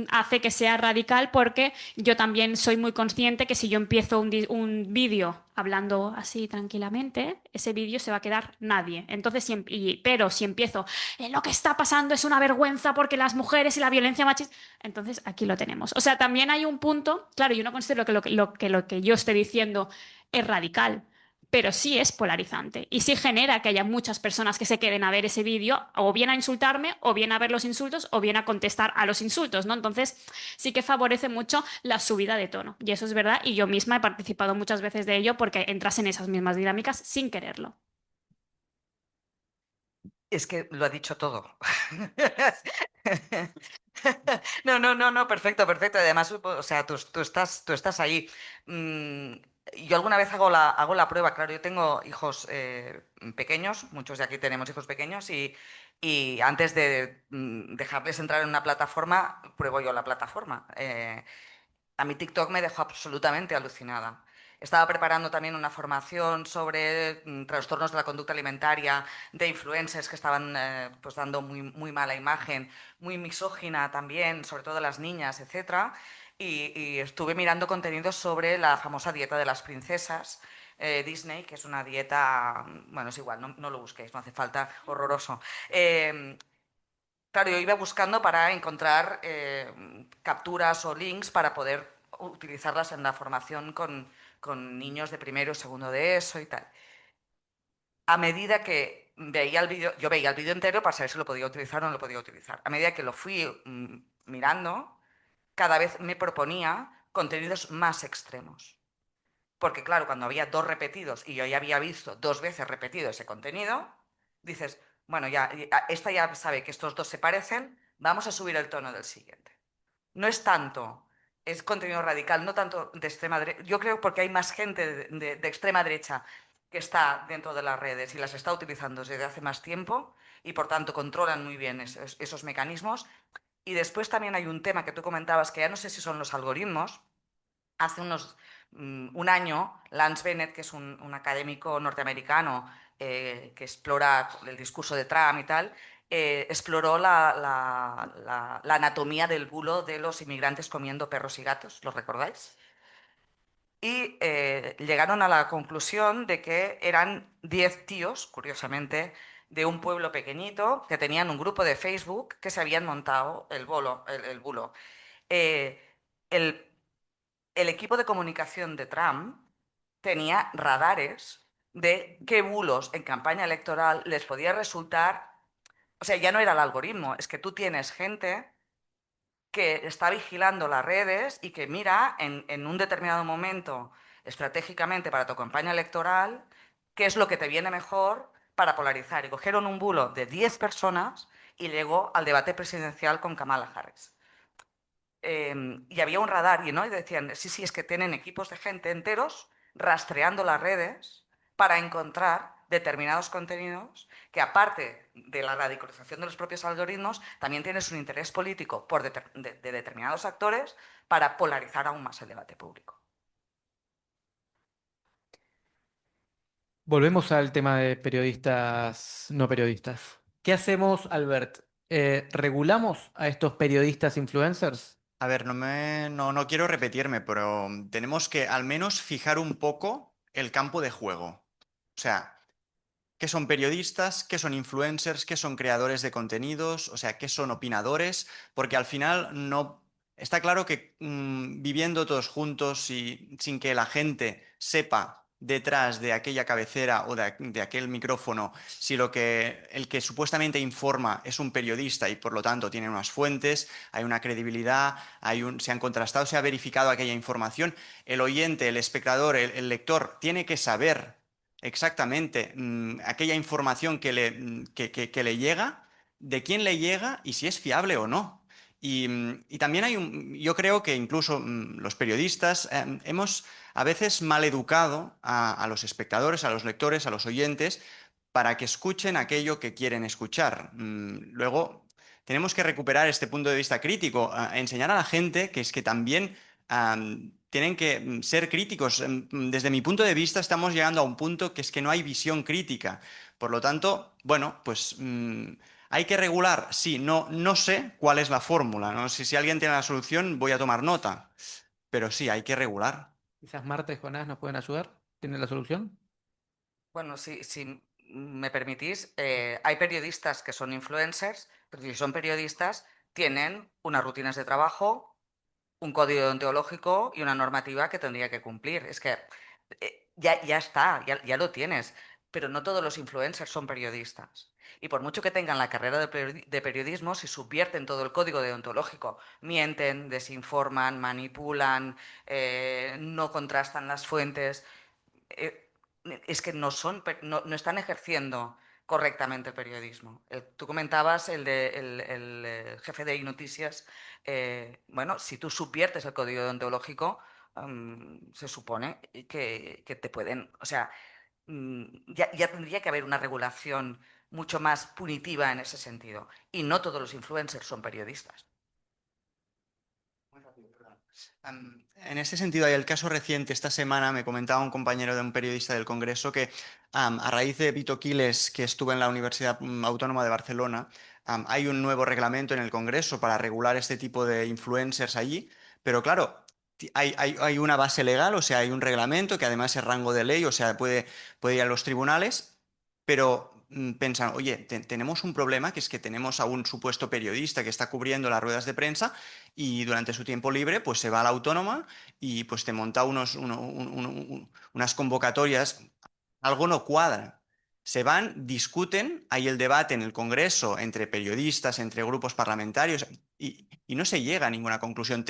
hace que sea radical porque yo también soy muy consciente que si yo empiezo un vídeo hablando así tranquilamente, ese vídeo se va a quedar nadie. Entonces, pero si empiezo, lo que está pasando es una vergüenza porque las mujeres y la violencia machista, entonces aquí lo tenemos. O sea, también hay un punto, claro, yo no considero que lo que yo esté diciendo es radical, pero sí es polarizante y sí genera que haya muchas personas que se queden a ver ese vídeo o bien a insultarme o bien a ver los insultos o bien a contestar a los insultos, ¿no? Entonces sí que favorece mucho la subida de tono y eso es verdad y yo misma he participado muchas veces de ello porque entras en esas mismas dinámicas sin quererlo. Es que lo ha dicho todo. No, no, no, no, perfecto, perfecto. Además, o sea, tú estás ahí. Mm, yo alguna vez hago la prueba, claro, yo tengo hijos pequeños, muchos de aquí tenemos hijos pequeños y antes de dejarles entrar en una plataforma, pruebo yo la plataforma. A mí TikTok me dejó absolutamente alucinada. Estaba preparando también una formación sobre trastornos de la conducta alimentaria de influencers que estaban pues dando muy mala imagen, muy misógina también, sobre todo de las niñas, etcétera. Y estuve mirando contenidos sobre la famosa dieta de las princesas, Disney, que es una dieta, bueno, es igual, no lo busquéis, no hace falta, horroroso. Claro, yo iba buscando para encontrar capturas o links para poder utilizarlas en la formación con niños de primero y segundo de eso y tal. A medida que veía el vídeo, yo veía el vídeo entero para saber si lo podía utilizar o no lo podía utilizar. A medida que lo fui mirando, cada vez me proponía contenidos más extremos. Porque claro, cuando había dos repetidos y yo ya había visto dos veces repetido ese contenido, dices, bueno, esta ya sabe que estos dos se parecen, vamos a subir el tono del siguiente. No es tanto, es contenido radical, no tanto de extrema derecha. Yo creo porque hay más gente de extrema derecha que está dentro de las redes y las está utilizando desde hace más tiempo y por tanto controlan muy bien esos mecanismos Y después también hay un tema que tú comentabas, que ya no sé si son los algoritmos. Hace un año, Lance Bennett, que es un académico norteamericano que explora el discurso de Trump y tal, exploró la anatomía del bulo de los inmigrantes comiendo perros y gatos, ¿lo recordáis? Y llegaron a la conclusión de que eran 10 tíos, curiosamente, de un pueblo pequeñito, que tenían un grupo de Facebook que se habían montado el bulo. Eh, el el equipo de comunicación de Trump tenía radares de qué bulos en campaña electoral les podía resultar. O sea, ya no era el algoritmo, es que tú tienes gente que está vigilando las redes y que mira en un determinado momento estratégicamente para tu campaña electoral qué es lo que te viene mejor para polarizar. Y cogieron un bulo de 10 personas y llegó al debate presidencial con Kamala Harris. Y había un radar, ¿no? Y decían, sí, sí, es que tienen equipos de gente enteros rastreando las redes para encontrar determinados contenidos que, aparte de la radicalización de los propios algoritmos, también tienes un interés político de determinados actores para polarizar aún más el debate público. Volvemos al tema de periodistas no periodistas. ¿Qué hacemos, Albert? ¿Regulamos a estos periodistas influencers? A ver, no quiero repetirme, pero tenemos que al menos fijar un poco el campo de juego. O sea, ¿qué son periodistas? ¿Qué son influencers? ¿Qué son creadores de contenidos? O sea, ¿qué son opinadores? Porque al final no. Está claro que viviendo todos juntos y sin que la gente sepa detrás de aquella cabecera o de aquel micrófono si el que supuestamente informa es un periodista y por lo tanto tiene unas fuentes, hay una credibilidad, se han contrastado, se ha verificado aquella información, el oyente, el espectador, el lector tiene que saber exactamente aquella información que le llega, de quién le llega y si es fiable o no. Y también yo creo que incluso los periodistas hemos a veces maleducado a los espectadores, a los lectores, a los oyentes, para que escuchen aquello que quieren escuchar. Luego, tenemos que recuperar este punto de vista crítico, enseñar a la gente que es que también tienen que ser críticos. Desde mi punto de vista, estamos llegando a un punto que es que no hay visión crítica. Por lo tanto, bueno, pues hay que regular. Sí, no sé cuál es la fórmula, ¿no? Si alguien tiene la solución, voy a tomar nota. Pero sí, hay que regular. Quizás Marta y Jonás nos pueden ayudar. ¿Tienen la solución? Bueno, si me permitís, hay periodistas que son influencers, pero si son periodistas, tienen unas rutinas de trabajo, un código deontológico y una normativa que tendría que cumplir. Es que ya está, ya lo tienes, pero no todos los influencers son periodistas. Y por mucho que tengan la carrera de periodismo, si subvierten todo el código deontológico, mienten, desinforman, manipulan, no contrastan las fuentes, eh, es que no están ejerciendo correctamente el periodismo. Tú comentabas el jefe de iNoticias. Bueno, si tú subviertes el código deontológico, se supone que te pueden, o sea, ya tendría que haber una regulación mucho más punitiva en ese sentido. Y no todos los influencers son periodistas. En este sentido, hay el caso reciente, esta semana me comentaba un compañero de un periodista del Congreso que a raíz de Vito Quiles, que estuvo en la Universidad Autónoma de Barcelona, hay un nuevo reglamento en el Congreso para regular este tipo de influencers allí, pero claro, hay una base legal, o sea, hay un reglamento que además es rango de ley, o sea, puede ir a los tribunales, pero pensan, oye, tenemos un problema que es que tenemos a un supuesto periodista que está cubriendo las ruedas de prensa y durante su tiempo libre pues se va a la autónoma y pues te monta unas convocatorias, algo no cuadra. Se van, discuten, hay el debate en el Congreso entre periodistas, entre grupos parlamentarios y no se llega a ninguna conclusión.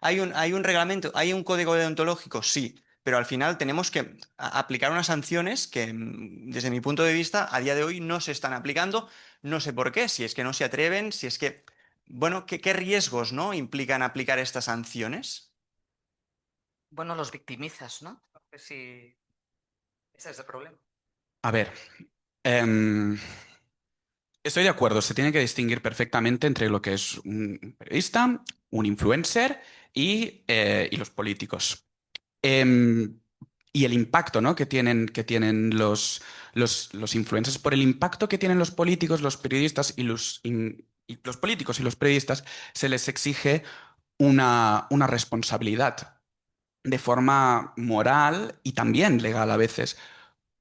Hay un reglamento, hay un código deontológico, sí, pero al final tenemos que aplicar unas sanciones que, desde mi punto de vista, a día de hoy no se están aplicando. No sé por qué, si es que no se atreven, si es que bueno, ¿qué riesgos, ¿no? implican aplicar estas sanciones? Bueno, los victimizas, ¿no? No sé si ese es el problema. A ver, em, Estoy de acuerdo, se tiene que distinguir perfectamente entre lo que es un periodista, un influencer y los políticos. Em, y el impacto, ¿no? que tienen los influencers. Por el impacto que tienen los políticos, los periodistas y los políticos y los periodistas, se les exige una responsabilidad de forma moral y también legal a veces.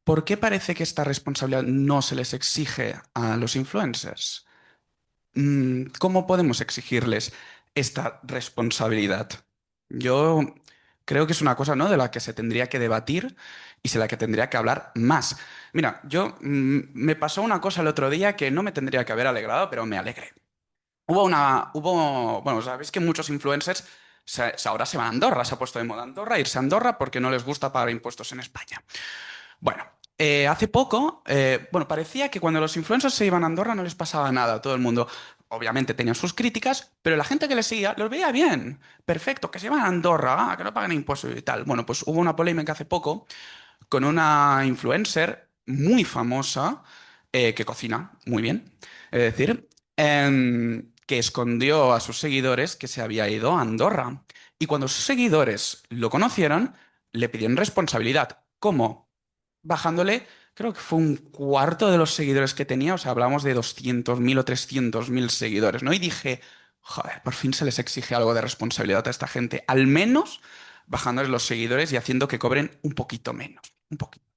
¿Por qué parece que esta responsabilidad no se les exige a los influencers? ¿Cómo podemos exigirles esta responsabilidad? Yo creo que es una cosa, ¿no?, de la que se tendría que debatir y de la que tendría que hablar más. Mira, me pasó una cosa el otro día que no me tendría que haber alegrado, pero me alegré. Bueno, sabéis que muchos influencers ahora se van a Andorra, se ha puesto de moda Andorra, irse a Andorra porque no les gusta pagar impuestos en España. Bueno, hace poco, bueno, parecía que cuando los influencers se iban a Andorra no les pasaba nada. Todo el mundo, obviamente, tenía sus críticas, pero la gente que les seguía los veía bien. Perfecto, que se van a Andorra, que no pagan impuestos y tal. Bueno, pues hubo una polémica hace poco con una influencer muy famosa que cocina muy bien. Es decir, que escondió a sus seguidores que se había ido a Andorra. Y cuando sus seguidores lo conocieron, le pidieron responsabilidad. ¿Cómo? Bajándole, creo que fue un cuarto de los seguidores que tenía, o sea, hablamos de 200.000 o 300.000 seguidores, ¿no? Y dije, joder, por fin se les exige algo de responsabilidad a esta gente, al menos bajándoles los seguidores y haciendo que cobren un poquito menos, un poquito.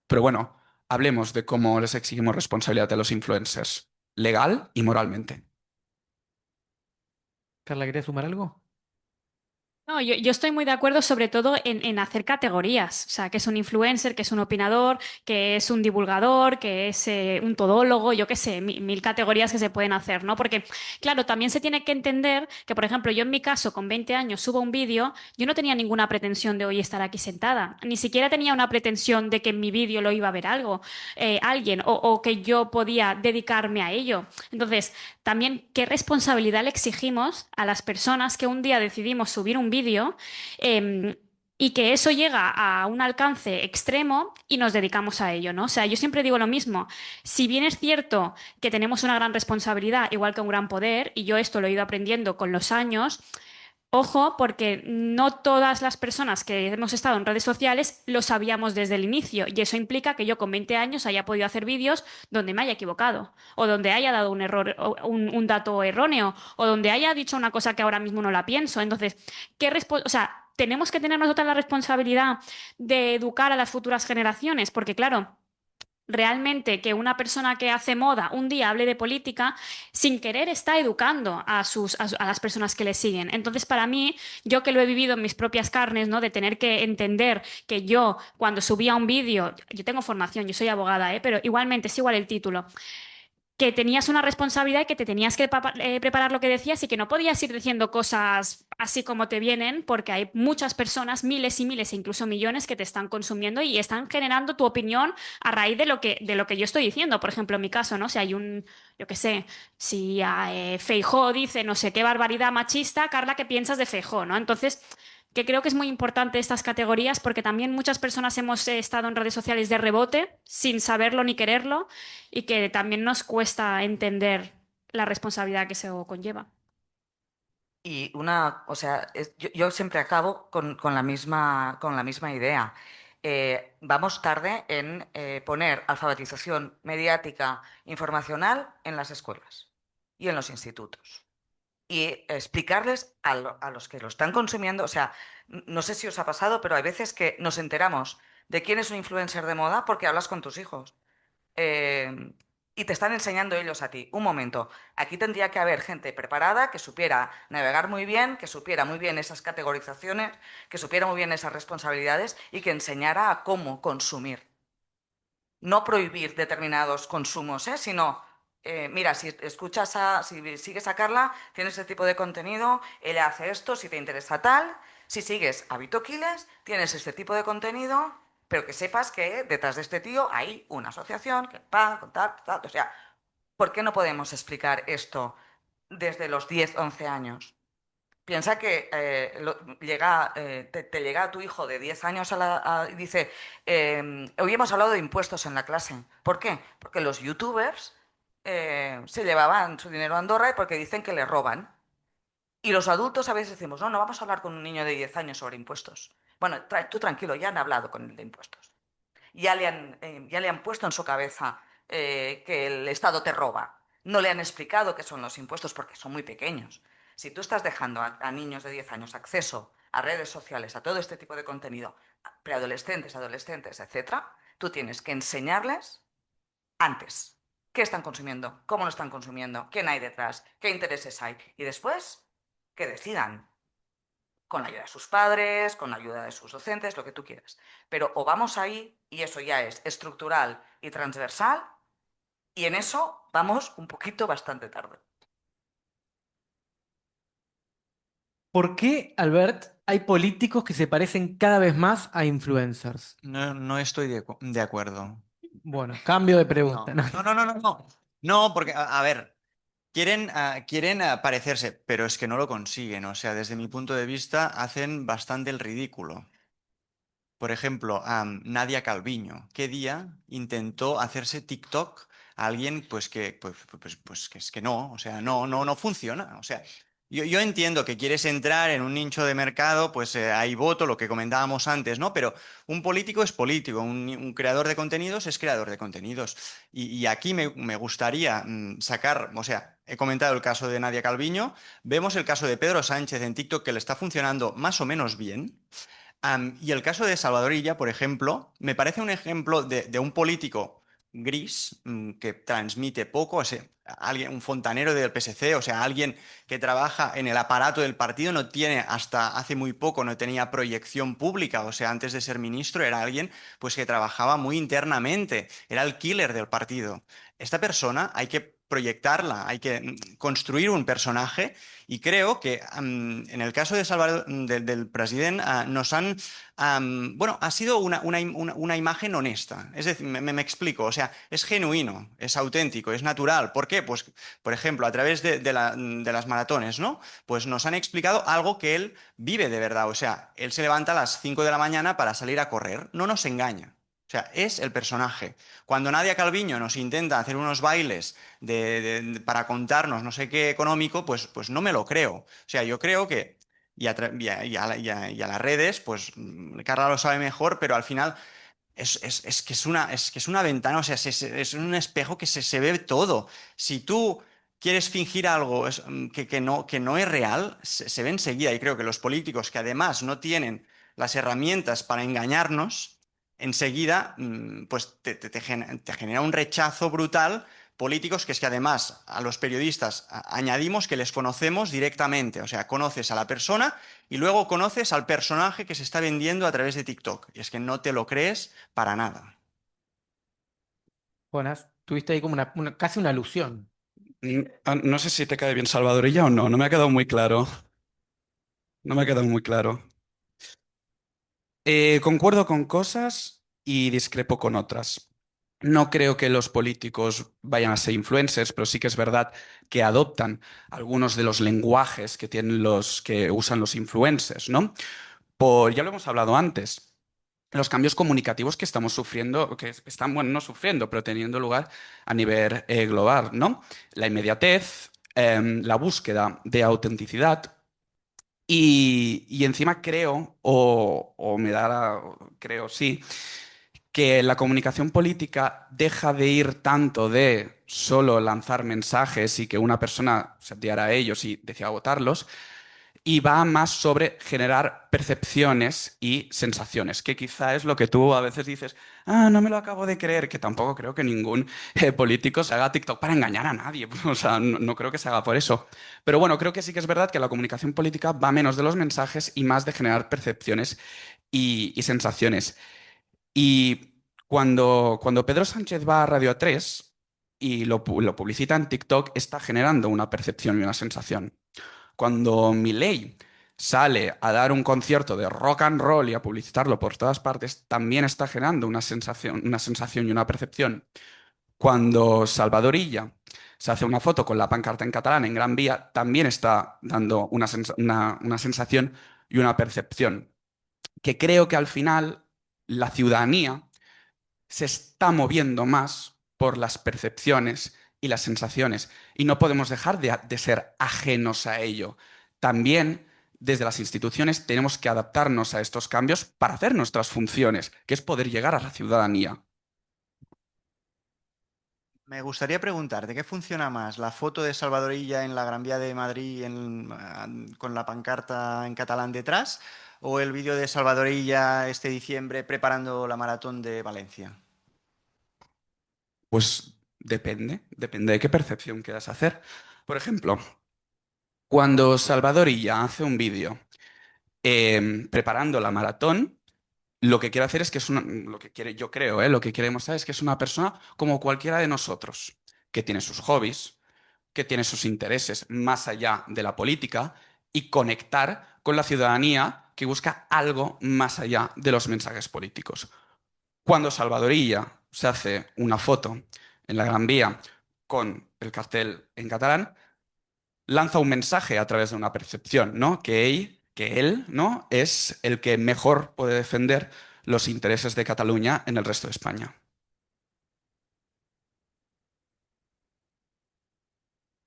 Pero bueno, hablemos de cómo les exigimos responsabilidad a los influencers, legal y moralmente. Carla, ¿querías sumar algo? No, yo estoy muy de acuerdo sobre todo en hacer categorías, o sea, que es un influencer, que es un opinador, que es un divulgador, que es un todólogo, yo qué sé, mil categorías que se pueden hacer, ¿no? Porque, claro, también se tiene que entender que, por ejemplo, yo en mi caso, con 20 años, subo un vídeo, yo no tenía ninguna pretensión de hoy estar aquí sentada, ni siquiera tenía una pretensión de que en mi vídeo lo iba a ver alguien, o que yo podía dedicarme a ello. Entonces, también, ¿qué responsabilidad le exigimos a las personas que un día decidimos subir un vídeo y que eso llega a un alcance extremo y nos dedicamos a ello, ¿no? O sea, yo siempre digo lo mismo. Si bien es cierto que tenemos una gran responsabilidad, igual que un gran poder, y yo esto lo he ido aprendiendo con los años, ojo, porque no todas las personas que hemos estado en redes sociales lo sabíamos desde el inicio. Y eso implica que yo con 20 años haya podido hacer vídeos donde me haya equivocado, o donde haya dado un error, o un dato erróneo, o donde haya dicho una cosa que ahora mismo no la pienso. Entonces, o sea, tenemos que tener nosotras la responsabilidad de educar a las futuras generaciones, porque claro. Realmente que una persona que hace moda un día hable de política, sin querer está educando a las personas que le siguen. Entonces, para mí, yo que lo he vivido en mis propias carnes, ¿no? De tener que entender que yo, cuando subía un vídeo, yo tengo formación, yo soy abogada, ¿eh? Pero igualmente es igual el título, que tenías una responsabilidad y que te tenías que preparar lo que decías y que no podías ir diciendo cosas así como te vienen, porque hay muchas personas, miles y miles e incluso millones que te están consumiendo y están generando tu opinión a raíz de lo que yo estoy diciendo. Por ejemplo, en mi caso, ¿no? Si hay yo qué sé, si Feijóo dice no sé qué barbaridad machista, Carla, ¿qué piensas de Feijóo, ¿no? Entonces, que creo que es muy importante estas categorías porque también muchas personas hemos estado en redes sociales de rebote sin saberlo ni quererlo y que también nos cuesta entender la responsabilidad que eso conlleva. Y o sea, yo siempre acabo con la misma idea. Vamos tarde en poner alfabetización mediática informacional en las escuelas y en los institutos. Y explicarles a los que lo están consumiendo, o sea, no sé si os ha pasado, pero hay veces que nos enteramos de quién es un influencer de moda porque hablas con tus hijos. eh, y te están enseñando ellos a ti. Un momento, aquí tendría que haber gente preparada que supiera navegar muy bien, que supiera muy bien esas categorizaciones, que supiera muy bien esas responsabilidades y que enseñara a cómo consumir. No prohibir determinados consumos, sino, mira, si sigues a Carla, tienes este tipo de contenido, ella hace esto, si te interesa tal, si sigues a Vito Quiles, tienes este tipo de contenido, pero que sepas que detrás de este tío hay una asociación que paga, con tal, tal, o sea, ¿por qué no podemos explicar esto desde los 10, 11 años? Piensa que te llega tu hijo de 10 años y dice, hoy hemos hablado de impuestos en la clase. ¿Por qué? Porque los youtubers se llevaban su dinero a Andorra porque dicen que le roban. Y los adultos a veces decimos, no, no vamos a hablar con un niño de 10 años sobre impuestos. Bueno, tú tranquilo, ya han hablado con él de impuestos. Ya le han puesto en su cabeza que el Estado te roba. No le han explicado qué son los impuestos porque son muy pequeños. Si tú estás dejando a niños de 10 años acceso a redes sociales, a todo este tipo de contenido, a preadolescentes, adolescentes, etcétera, tú tienes que enseñarles antes qué están consumiendo, cómo lo están consumiendo, quién hay detrás, qué intereses hay. Y después, que decidan con la ayuda de sus padres, con la ayuda de sus docentes, lo que tú quieras. Pero o vamos ahí, y eso ya es estructural y transversal, y en eso vamos un poquito bastante tarde. ¿Por qué, Albert, hay políticos que se parecen cada vez más a influencers? No, no estoy de acuerdo. Bueno, cambio de No, pregunta. ¿no? no, no, no, no, no. No, porque, a ver, quieren parecerse, pero es que no lo consiguen. O sea, desde mi punto de vista, hacen bastante el ridículo. Por ejemplo, Nadia Calviño, ¿qué día intentó hacerse TikTok a alguien pues que, pues que es que no, o sea, no funciona. O sea, yo entiendo que quieres entrar en un nicho de mercado, pues hay voto, lo que comentábamos antes, ¿no? Pero un político es político, un creador de contenidos es creador de contenidos. Y aquí me gustaría sacar, o sea, he comentado el caso de Nadia Calviño, vemos el caso de Pedro Sánchez en TikTok que le está funcionando más o menos bien. Y el caso de Salvador Illa, por ejemplo, me parece un ejemplo de un político gris que transmite poco, o sea, alguien, un fontanero del PSC, o sea, alguien que trabaja en el aparato del partido, no tiene, hasta hace muy poco, no tenía proyección pública, o sea, antes de ser ministro era alguien pues que trabajaba muy internamente, era el killer del partido. Esta persona hay que proyectarla, hay que construir un personaje y creo que en el caso de Salvador, del presidente nos han, bueno, ha sido una imagen honesta. Es decir, me explico, o sea, es genuino, es auténtico, es natural. ¿Por qué? Pues, por ejemplo, a través de las maratones, ¿no? Pues nos han explicado algo que él vive de verdad. O sea, él se levanta a las 5 de la mañana para salir a correr, no nos engaña. O sea, es el personaje. Cuando Nadia Calviño nos intenta hacer unos bailes para contarnos no sé qué económico, pues no me lo creo. O sea, yo creo que, y a las redes, pues Carla lo sabe mejor, pero al final es que es una ventana, o sea, es un espejo que se ve todo. Si tú quieres fingir algo que no es real, se ve enseguida. Y creo que los políticos que además no tienen las herramientas para engañarnos, enseguida pues te genera un rechazo brutal. Políticos que es que además a los periodistas añadimos que les conocemos directamente, o sea, conoces a la persona y luego conoces al personaje que se está vendiendo a través de TikTok. Y es que no te lo crees para nada. Jonas, tuviste ahí como casi una alusión. No sé si te cae bien Salvadorilla o no, no me ha quedado muy claro. No me ha quedado muy claro. Concuerdo con cosas y discrepo con otras. No creo que los políticos vayan a ser influencers, pero sí que es verdad que adoptan algunos de los lenguajes que tienen los que usan los influencers, ¿no? Ya lo hemos hablado antes. Los cambios comunicativos que estamos sufriendo, que están, bueno, no sufriendo, pero teniendo lugar a nivel global, ¿no? La inmediatez, la búsqueda de autenticidad y encima creo, o me da, creo sí, que la comunicación política deja de ir tanto de solo lanzar mensajes y que una persona se enviara a ellos y decida votarlos, y va más sobre generar percepciones y sensaciones, que quizá es lo que tú a veces dices, no me lo acabo de creer, que tampoco creo que ningún político se haga TikTok para engañar a nadie, o sea, no creo que se haga por eso. Pero bueno, creo que sí que es verdad que la comunicación política va menos de los mensajes y más de generar percepciones y sensaciones. Y cuando Pedro Sánchez va a Radio 3 y lo publicita en TikTok, está generando una percepción y una sensación. Cuando Milei sale a dar un concierto de rock and roll y a publicitarlo por todas partes, también está generando una sensación y una percepción. Cuando Salvador Illa se hace una foto con la pancarta en catalán en Gran Vía, también está dando una sensación y una percepción. Que creo que al final la ciudadanía se está moviendo más por las percepciones y las sensaciones. Y no podemos dejar de ser ajenos a ello. También desde las instituciones tenemos que adaptarnos a estos cambios para hacer nuestras funciones, que es poder llegar a la ciudadanía. Me gustaría preguntarte, ¿qué funciona más? ¿La foto de Salvador Illa en la Gran Vía de Madrid con la pancarta en catalán detrás? ¿O el vídeo de Salvador Illa este diciembre preparando la maratón de Valencia? Pues depende de qué percepción quieras hacer. Por ejemplo, cuando Salvador Illa hace un vídeo preparando la maratón, lo que quiere hacer es que lo que quiere, yo creo, lo que quiere demostrar es que es una persona como cualquiera de nosotros, que tiene sus hobbies, que tiene sus intereses más allá de la política y conectar con la ciudadanía que busca algo más allá de los mensajes políticos. Cuando Salvador Illa se hace una foto en la Gran Vía con el cartel en catalán, lanza un mensaje a través de una percepción, ¿no? Que él, ¿no? Es el que mejor puede defender los intereses de Cataluña en el resto de España.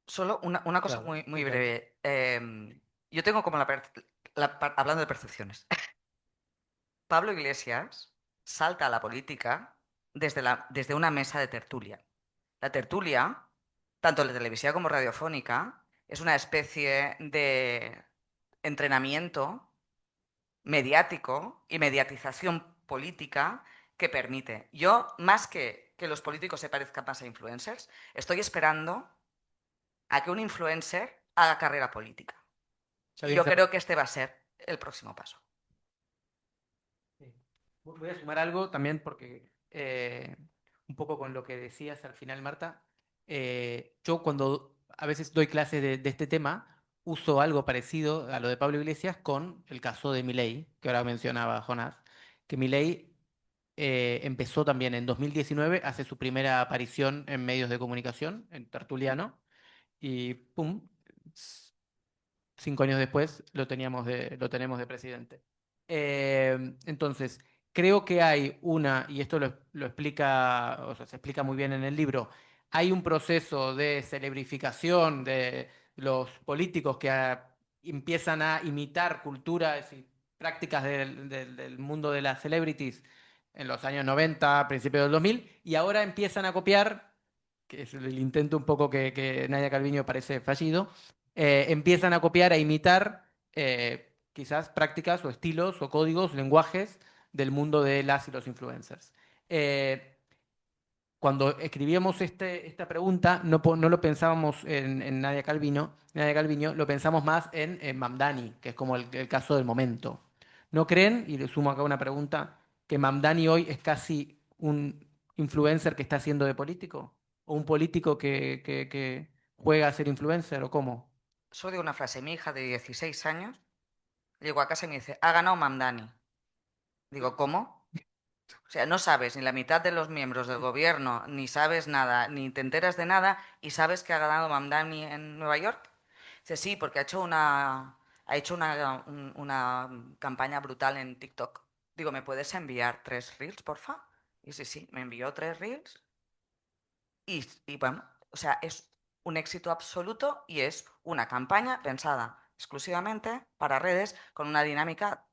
Solo una cosa Claro, muy total. breve. Yo tengo como hablando de percepciones. Pablo Iglesias salta a la política desde una mesa de tertulia. La tertulia, tanto la televisiva como radiofónica, es una especie de entrenamiento mediático y mediatización política que permite. Yo, más que los políticos se parezcan más a influencers, estoy esperando a que un influencer haga carrera política. Ya Y voy a yo cerrar. creo que este va a ser el próximo paso. Sí. Voy a sumar algo también porque un poco con lo que decías al final, Marta, yo cuando a veces doy clases de este tema, uso algo parecido a lo de Pablo Iglesias con el caso de Milei, que ahora mencionaba Jonás, que Milei empezó también en 2019, hace su primera aparición en medios de comunicación, en Tertuliano, y ¡pum! 5 años después lo tenemos de presidente. Entonces, creo que hay y esto lo explica, o sea, se explica muy bien en el libro, hay un proceso de celebrificación de los políticos que empiezan a imitar culturas y prácticas del mundo de las celebrities en los años 90, principios del 2000, y ahora empiezan a copiar, que es el intento un poco que Nadia Calviño parece fallido, empiezan a copiar, a imitar quizás prácticas o estilos o códigos, lenguajes del mundo de las y los influencers. Eh, Cuando escribíamos esta pregunta, no lo pensábamos en Nadia Calviño, lo pensamos más en Mamdani, que es como el caso del momento. ¿No creen, y le sumo acá una pregunta, que Mamdani hoy es casi un influencer que está haciendo de político? ¿O un político que juega a ser influencer? ¿O cómo? Solo digo una frase. Mi hija de 16 años llegó a casa y me dice, ha ganado Mamdani. Digo, ¿cómo? O sea, no sabes ni la mitad de los miembros del gobierno, ni sabes nada, ni te enteras de nada y sabes que ha ganado Mamdani en Nueva York. Dice, sí, porque ha hecho una campaña brutal en TikTok. Digo, ¿me puedes enviar 3 reels, porfa? Y sí, sí, me envió 3 reels y bueno, o sea, es un éxito absoluto y es una campaña pensada exclusivamente para redes con una dinámica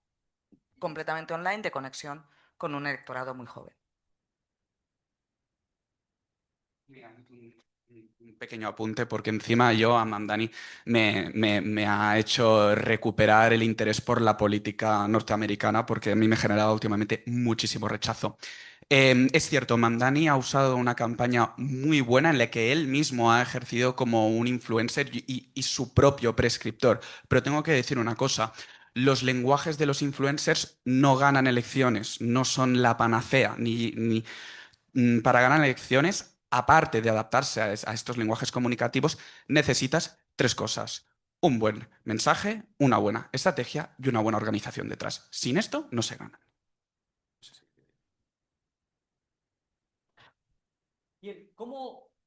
completamente online de conexión con un electorado muy joven. Mira, un pequeño apunte, porque encima yo a Mamdani me ha hecho recuperar el interés por la política norteamericana, porque a mí me generaba últimamente muchísimo rechazo. Es cierto, Mamdani ha usado una campaña muy buena en la que él mismo ha ejercido como un influencer y su propio prescriptor. Pero tengo que decir una cosa. Los lenguajes de los influencers no ganan elecciones, no son la panacea, para ganar elecciones, aparte de adaptarse a estos lenguajes comunicativos, necesitas tres cosas. Un buen mensaje, una buena estrategia y una buena organización detrás. Sin esto, no se gana. Bien,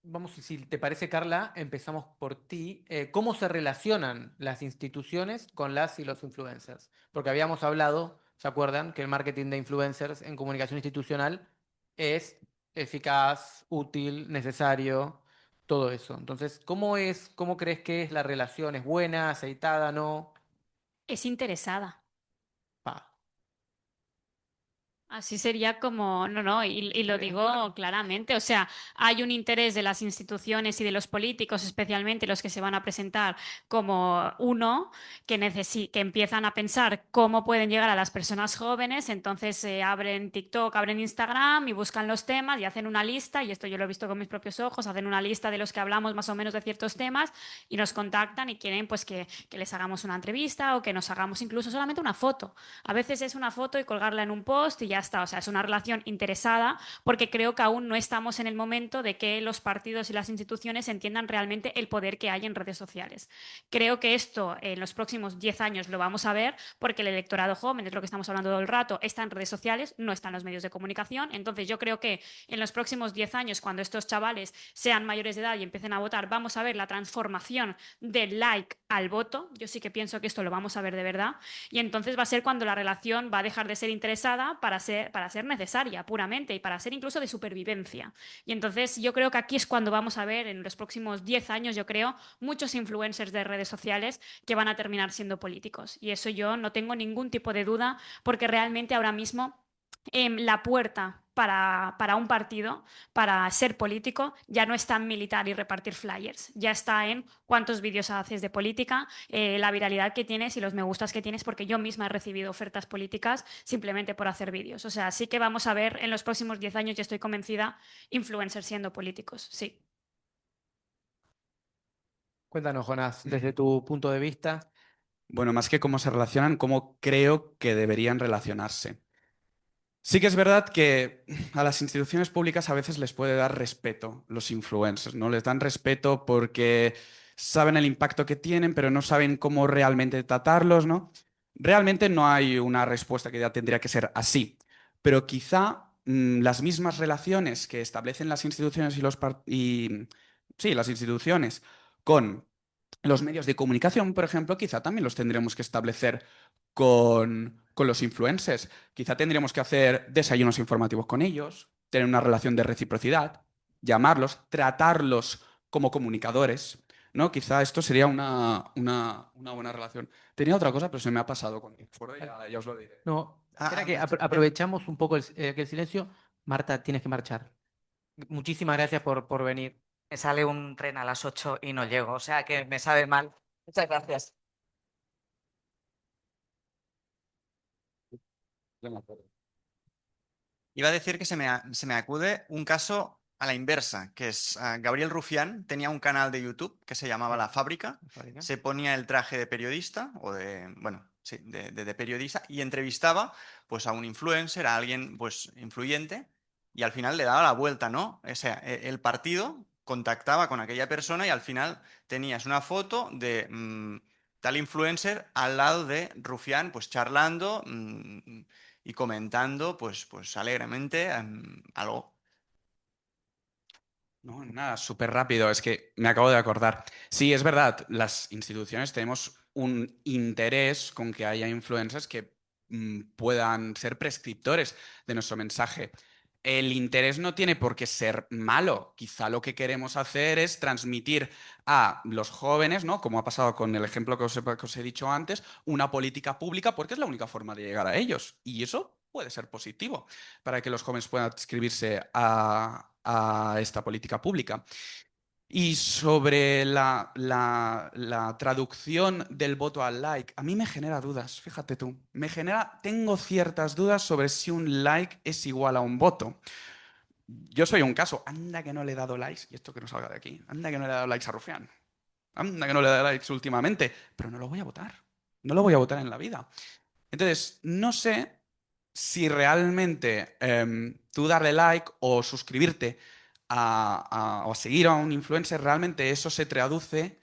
vamos, si te parece, Carla, empezamos por ti. ¿Cómo se relacionan las instituciones con las y los influencers? Porque habíamos hablado, ¿se acuerdan? Que el marketing de influencers en comunicación institucional es eficaz, útil, necesario. todo eso. Entonces, cómo crees que es la relación? ¿Es buena, aceitada, no? Es interesada. Pa. Así sería como, no, no, y lo digo claramente, o sea, hay un interés de las instituciones y de los políticos, especialmente los que se van a presentar como uno, que empiezan a pensar cómo pueden llegar a las personas jóvenes, entonces abren TikTok, abren Instagram y buscan los temas y hacen una lista, y esto yo lo he visto con mis propios ojos, hacen una lista de los que hablamos más o menos de ciertos temas y nos contactan y quieren pues que les hagamos una entrevista o que nos hagamos incluso solamente una foto. A veces es una foto y colgarla en un post y ya está. O sea, es una relación interesada porque creo que aún no estamos en el momento de que los partidos y las instituciones entiendan realmente el poder que hay en redes sociales. Creo que esto en los próximos 10 años lo vamos a ver porque el electorado joven, es lo que estamos hablando todo el rato, está en redes sociales, no está en los medios de comunicación. Entonces yo creo que en los próximos 10 años, cuando estos chavales sean mayores de edad y empiecen a votar, vamos a ver la transformación del like al voto. Yo sí que pienso que esto lo vamos a ver de verdad. Y entonces va a ser cuando la relación va a dejar de ser interesada para ser necesaria puramente y para ser incluso de supervivencia. Y entonces yo creo que aquí es cuando vamos a ver en los próximos 10 años, yo creo, muchos influencers de redes sociales que van a terminar siendo políticos. Y eso yo no tengo ningún tipo de duda porque realmente ahora mismo la puerta para un partido, para ser político, ya no está en militar y repartir flyers, ya está en cuántos vídeos haces de política, la viralidad que tienes y los me gustas que tienes, porque yo misma he recibido ofertas políticas simplemente por hacer vídeos. O sea, sí que vamos a ver en los próximos 10 años, yo estoy convencida, influencers siendo políticos, sí. Cuéntanos, Jonás, desde tu punto de vista. Bueno, más que cómo se relacionan, cómo creo que deberían relacionarse. Sí que es verdad que a las instituciones públicas a veces les puede dar respeto los influencers, ¿no? Les dan respeto porque saben el impacto que tienen, pero no saben cómo realmente tratarlos, ¿no? Realmente no hay una respuesta que ya tendría que ser así, pero quizá las mismas relaciones que establecen las instituciones sí, las instituciones con los medios de comunicación, por ejemplo, quizá también los tendremos que establecer con los influencers. Quizá tendríamos que hacer desayunos informativos con ellos, tener una relación de reciprocidad, llamarlos, tratarlos como comunicadores, ¿no? Quizá esto sería una buena relación. Tenía otra cosa, pero se me ha pasado con el foro, ya os lo diré. No, espera que Marcha. aprovechamos un poco que el silencio. Marta, tienes que marchar. Muchísimas gracias por venir. Me sale un tren a las 8 y no llego, o sea que me sabe mal. Muchas gracias. Iba a decir que se me acude un caso a la inversa, que es Gabriel Rufián tenía un canal de YouTube que se llamaba La Fábrica, se ponía el traje de periodista, o de, bueno, sí, de periodista, y entrevistaba pues a un influencer, a alguien pues influyente, y al final le daba la vuelta, ¿no? O sea, el partido contactaba con aquella persona y al final tenías una foto de tal influencer al lado de Rufián, pues charlando, y comentando, pues alegremente, algo. No, nada, súper rápido, es que me acabo de acordar. Sí, es verdad, las instituciones tenemos un interés con que haya influencers que puedan ser prescriptores de nuestro mensaje. El interés no tiene por qué ser malo. Quizá lo que queremos hacer es transmitir a los jóvenes, ¿no? Como ha pasado con el ejemplo que os he dicho antes, una política pública, porque es la única forma de llegar a ellos. Y eso puede ser positivo para que los jóvenes puedan adscribirse a esta política pública. Y sobre la traducción del voto al like, a mí me genera dudas, fíjate tú. Tengo ciertas dudas sobre si un like es igual a un voto. Yo soy un caso, anda que no le he dado likes, y esto que no salga de aquí, anda que no le he dado likes a Rufián, anda que no le he dado likes últimamente, pero no lo voy a votar. No lo voy a votar en la vida. Entonces, no sé si realmente tú darle like o suscribirte o a seguir a un influencer, realmente eso se traduce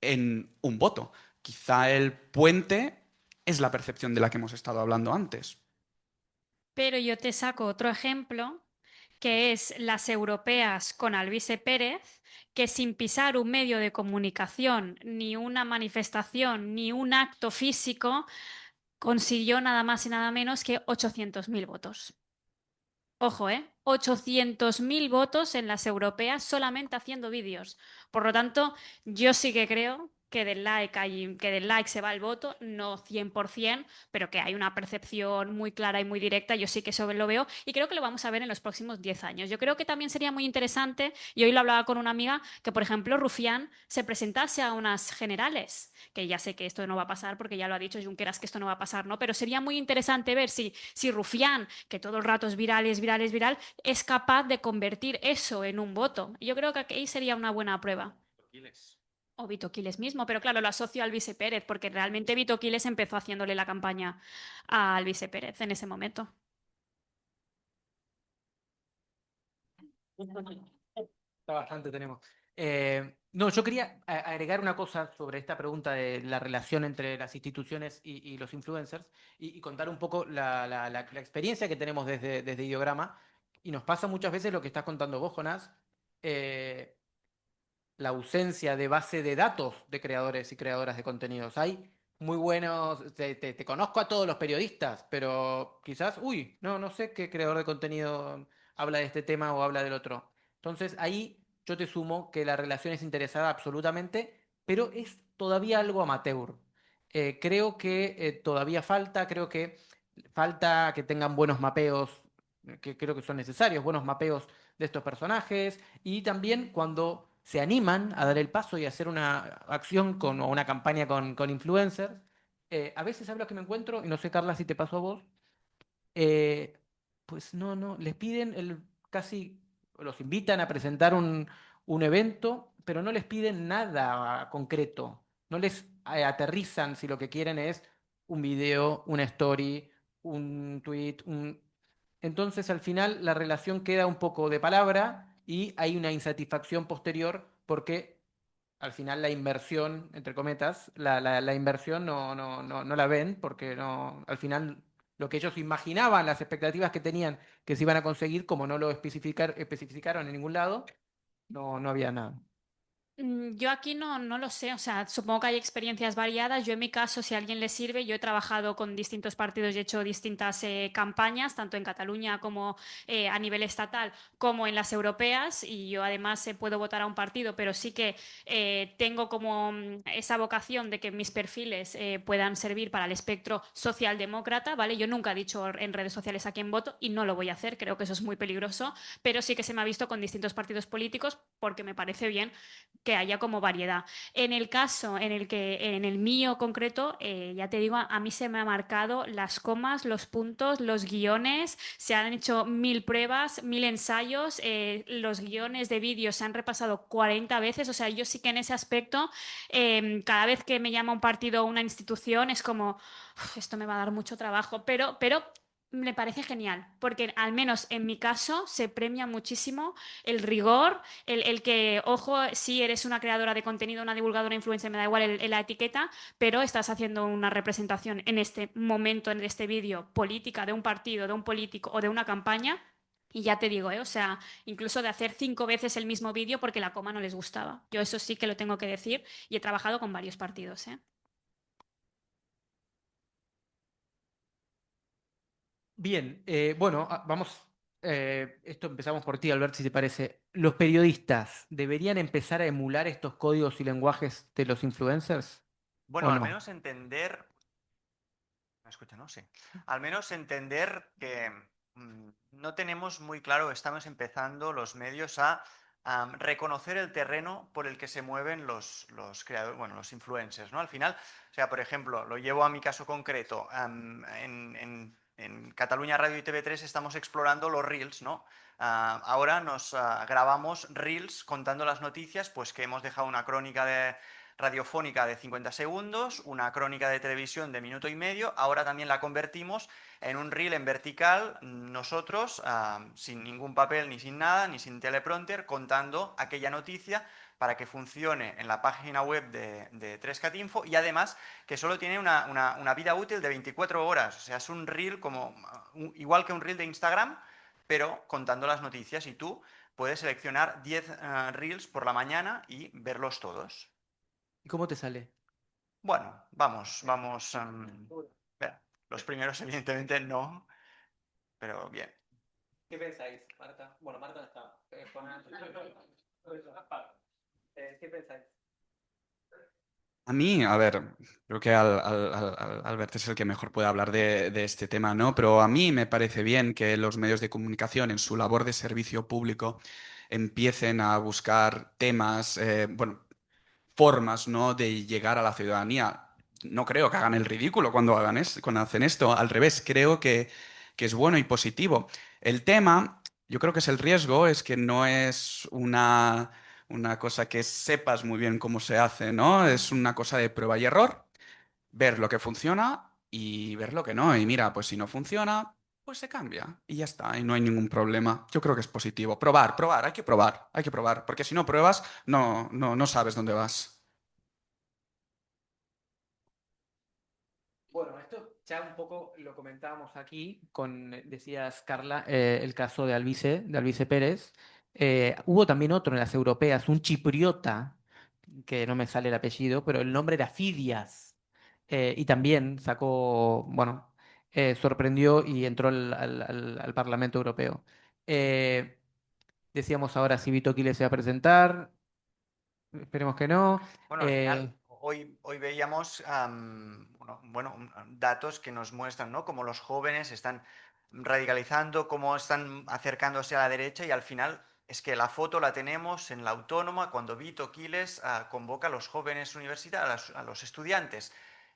en un voto. Quizá el puente es la percepción de la que hemos estado hablando antes. Pero yo te saco otro ejemplo, que es las europeas con Alvise Pérez, que sin pisar un medio de comunicación, ni una manifestación, ni un acto físico, consiguió nada más y nada menos que 800.000 votos. Ojo, 800.000 votos en las europeas solamente haciendo vídeos. Por lo tanto, yo sí que creo que del like se va el voto, no 100%, pero que hay una percepción muy clara y muy directa. Yo sí que eso lo veo y creo que lo vamos a ver en los próximos 10 años. Yo creo que también sería muy interesante, y hoy lo hablaba con una amiga, que por ejemplo Rufián se presentase a unas generales, que ya sé que esto no va a pasar porque ya lo ha dicho Junqueras que esto no va a pasar, ¿no? Pero sería muy interesante ver si Rufián, que todo el rato es viral, es viral, es viral, es capaz de convertir eso en un voto. Yo creo que ahí sería una buena prueba. O Vito Quiles mismo, pero claro, lo asocio al Vice Pérez, porque realmente Vito Quiles empezó haciéndole la campaña al Vice Pérez en ese momento. Está bastante, tenemos. No, yo quería agregar una cosa sobre esta pregunta de la relación entre las instituciones y los influencers y contar un poco la experiencia que tenemos desde Ideograma. Y nos pasa muchas veces lo que estás contando vos, Jonás, eh, la ausencia de base de datos de creadores y creadoras de contenidos. Hay muy buenos, te conozco a todos los periodistas, pero quizás, uy, no sé qué creador de contenido habla de este tema o habla del otro. Entonces ahí yo te sumo que la relación es interesada absolutamente, pero es todavía algo amateur. Creo que todavía falta, creo que falta que tengan buenos mapeos, que creo que son necesarios, buenos mapeos de estos personajes y también cuando se animan a dar el paso y hacer una acción o una campaña con influencers, a veces hablo que me encuentro, y no sé, Carla, si te pasó a vos, eh, pues no, les piden casi, los invitan a presentar un evento, pero no les piden nada concreto, no les aterrizan si lo que quieren es un video, una story, un tweet, entonces al final la relación queda un poco de palabra y hay una insatisfacción posterior porque al final la inversión, entre cometas, la inversión no la ven porque no, al final lo que ellos imaginaban, las expectativas que tenían que se iban a conseguir, como no lo especificaron en ningún lado, no había nada. Yo aquí no lo sé, o sea, supongo que hay experiencias variadas. Yo en mi caso, si a alguien le sirve, yo he trabajado con distintos partidos y he hecho distintas campañas, tanto en Cataluña como a nivel estatal, como en las europeas, y yo además puedo votar a un partido, pero sí que tengo como esa vocación de que mis perfiles puedan servir para el espectro socialdemócrata, ¿vale? Yo nunca he dicho en redes sociales a quién voto y no lo voy a hacer, creo que eso es muy peligroso, pero sí que se me ha visto con distintos partidos políticos porque me parece bien que haya como variedad. En el caso en el mío concreto, ya te digo, a mí se me han marcado las comas, los puntos, los guiones, se han hecho 1.000 pruebas, 1.000 ensayos, los guiones de vídeos se han repasado 40 veces, o sea, yo sí que en ese aspecto, cada vez que me llama un partido o una institución, es como, "Uf, esto me va a dar mucho trabajo, pero me parece genial, porque al menos en mi caso se premia muchísimo el rigor, el que, ojo, si eres una creadora de contenido, una divulgadora influencer, me da igual la etiqueta, pero estás haciendo una representación en este momento, en este vídeo, política de un partido, de un político o de una campaña. Y ya te digo, o sea, incluso de hacer 5 veces el mismo vídeo porque la coma no les gustaba. Yo eso sí que lo tengo que decir y he trabajado con varios partidos, ¿eh? Bien, bueno, vamos, esto empezamos por ti, Albert, si te parece. ¿Los periodistas deberían empezar a emular estos códigos y lenguajes de los influencers Bueno, o al no? menos entender, ¿me escucha, no? Sí. Al menos entender que no tenemos muy claro, estamos empezando los medios a reconocer el terreno por el que se mueven los creadores, bueno, los influencers, ¿no? Al final, o sea, por ejemplo, lo llevo a mi caso concreto, en Cataluña Radio y TV3 estamos explorando los reels, ¿no? Ahora nos grabamos reels contando las noticias, pues que hemos dejado una crónica radiofónica de 50 segundos, una crónica de televisión de minuto y medio, ahora también la convertimos en un reel en vertical, nosotros, sin ningún papel ni sin nada, ni sin teleprompter, contando aquella noticia para que funcione en la página web de 3catinfo y además que solo tiene una vida útil de 24 horas, o sea, es un reel como, igual que un reel de Instagram, pero contando las noticias y tú puedes seleccionar 10 reels por la mañana y verlos todos. ¿Y cómo te sale? Bueno, vamos. Los primeros, evidentemente, no, pero bien. ¿Qué pensáis, Marta? Bueno, Marta no está. ¿Qué pensáis? A mí, a ver, creo que Albert es el que mejor puede hablar de este tema, ¿no? Pero a mí me parece bien que los medios de comunicación en su labor de servicio público empiecen a buscar temas, bueno, formas, ¿no? de llegar a la ciudadanía. No creo que hagan el ridículo cuando cuando hacen esto. Al revés, creo que es bueno y positivo. El tema, yo creo que es el riesgo, es que no es una cosa que sepas muy bien cómo se hace, ¿no? Es una cosa de prueba y error, ver lo que funciona y ver lo que no. Y mira, pues si no funciona, pues se cambia y ya está, y no hay ningún problema. Yo creo que es positivo. Probar, probar, hay que probar, porque si no pruebas, no sabes dónde vas. Bueno, esto ya un poco lo comentábamos aquí con, decías, Carla, el caso de Alvise Pérez. Hubo también otro en las europeas, un chipriota, que no me sale el apellido, pero el nombre era Fidias. Y también sacó, bueno, sorprendió y entró al Parlamento Europeo. Eh, Decíamos ahora si Vito Quiles se va a presentar, esperemos que no. Bueno, al Eh, final, hoy veíamos datos que nos muestran, ¿no? Cómo los jóvenes están radicalizando, cómo están acercándose a la derecha y al final es que la foto la tenemos en la Autónoma cuando Vito Quiles convoca a los jóvenes universitarios, a los estudiantes.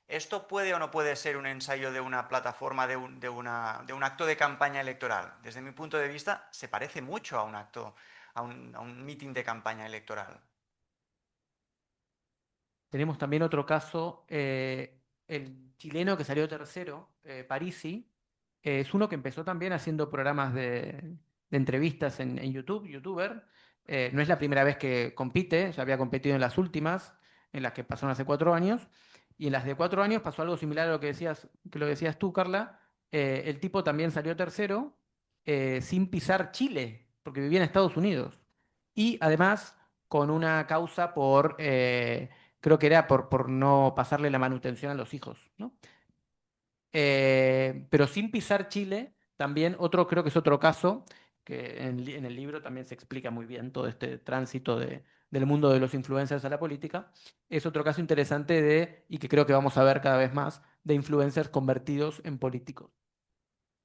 ¿Esto puede o no puede ser un ensayo de una plataforma, de un acto de campaña electoral? Desde mi punto de vista, se parece mucho a un acto, a un mitin de campaña electoral. Tenemos también otro caso, el chileno que salió tercero, Parisi, es uno que empezó también haciendo programas de entrevistas en YouTube, youtuber. No es la primera vez que compite, ya había competido en las últimas, en las que pasaron hace 4 años, y en las de 4 años pasó algo similar a lo que decías, que lo decías tú, Carla. El tipo también salió tercero, sin pisar Chile, porque vivía en Estados Unidos. Y además con una causa por creo que era por no pasarle la manutención a los hijos, ¿no? Pero sin pisar Chile, también otro, creo que es otro caso, que en el libro también se explica muy bien todo este tránsito del mundo de los influencers a la política. Es otro caso interesante y que creo que vamos a ver cada vez más, de influencers convertidos en políticos.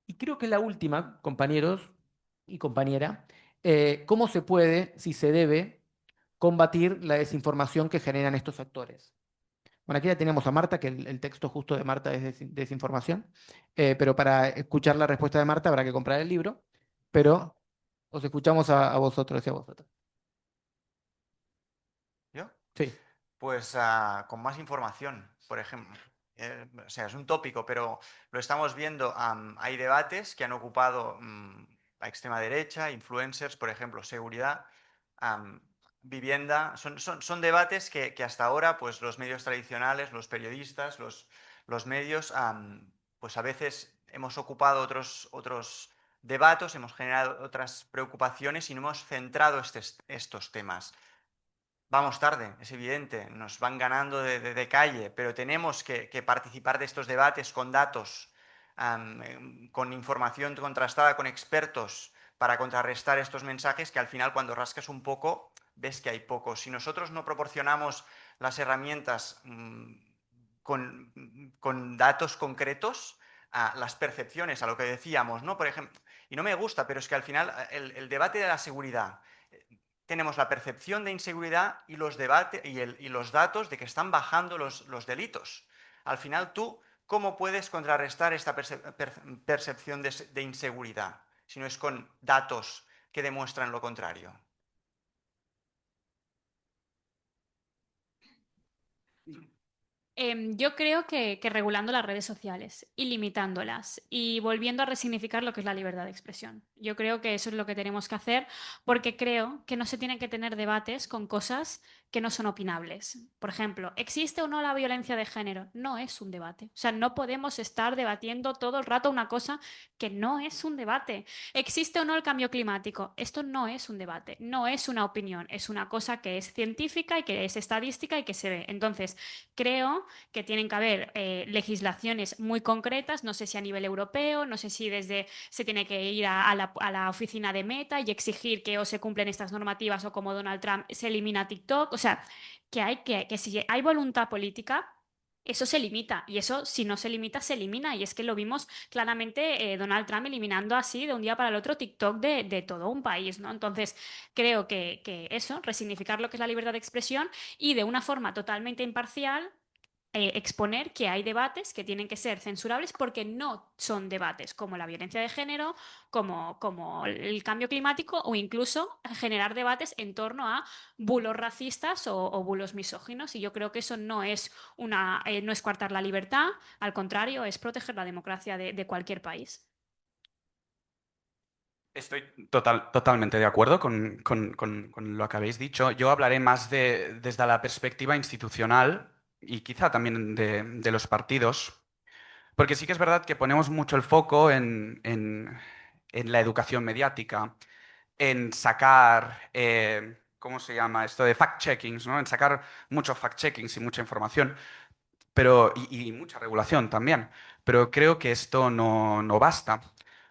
Y creo que la última, compañeros y compañera, ¿cómo se puede, si se debe, combatir la desinformación que generan estos actores? Bueno, aquí ya tenemos a Marta, que el texto justo de Marta es desinformación, pero para escuchar la respuesta de Marta habrá que comprar el libro, pero os escuchamos a vosotros y a vosotras. ¿Yo? Sí. Pues con más información, por ejemplo. O sea, es un tópico, pero lo estamos viendo. Hay debates que han ocupado la extrema derecha, influencers, por ejemplo, seguridad, am, vivienda. Son debates que hasta ahora, pues los medios tradicionales, los periodistas, los medios, pues a veces hemos ocupado otros debates, hemos generado otras preocupaciones y no hemos centrado estos temas. Vamos tarde, es evidente, nos van ganando de calle, pero tenemos que participar de estos debates con datos, con información contrastada, con expertos, para contrarrestar estos mensajes que al final cuando rascas un poco ves que hay poco. Si nosotros no proporcionamos las herramientas con datos concretos, las percepciones, a lo que decíamos, ¿no? Por ejemplo, y no me gusta, pero es que al final el debate de la seguridad tenemos la percepción de inseguridad y los debates y los datos de que están bajando los delitos. Al final, tú, ¿cómo puedes contrarrestar esta percepción de inseguridad si no es con datos que demuestran lo contrario? Yo creo que regulando las redes sociales y limitándolas y volviendo a resignificar lo que es la libertad de expresión. Yo creo que eso es lo que tenemos que hacer porque creo que no se tienen que tener debates con cosas que no son opinables. Por ejemplo, ¿existe o no la violencia de género? No es un debate. O sea, no podemos estar debatiendo todo el rato una cosa que no es un debate. ¿Existe o no el cambio climático? Esto no es un debate, no es una opinión, es una cosa que es científica y que es estadística y que se ve. Entonces, creo creo que tienen que haber legislaciones muy concretas, no sé si a nivel europeo, no sé si desde se tiene que ir a la oficina de Meta y exigir que o se cumplen estas normativas o como Donald Trump se elimina TikTok, o sea, que si hay voluntad política. Eso se limita y eso si no se limita se elimina y es que lo vimos claramente Donald Trump eliminando así de un día para el otro TikTok de todo un país, ¿no? Entonces creo que eso, resignificar lo que es la libertad de expresión y de una forma totalmente imparcial exponer que hay debates que tienen que ser censurables porque no son debates como la violencia de género, como el cambio climático o incluso generar debates en torno a bulos racistas o bulos misóginos. Y yo creo que eso no es coartar la libertad, al contrario, es proteger la democracia de cualquier país. Estoy totalmente de acuerdo con lo que habéis dicho. Yo hablaré más desde la perspectiva institucional y quizá también de los partidos, porque sí que es verdad que ponemos mucho el foco en la educación mediática, en sacar, ¿cómo se llama esto? De fact-checkings, ¿no? En sacar muchos fact-checkings y mucha información, y mucha regulación también. Pero creo que esto no basta.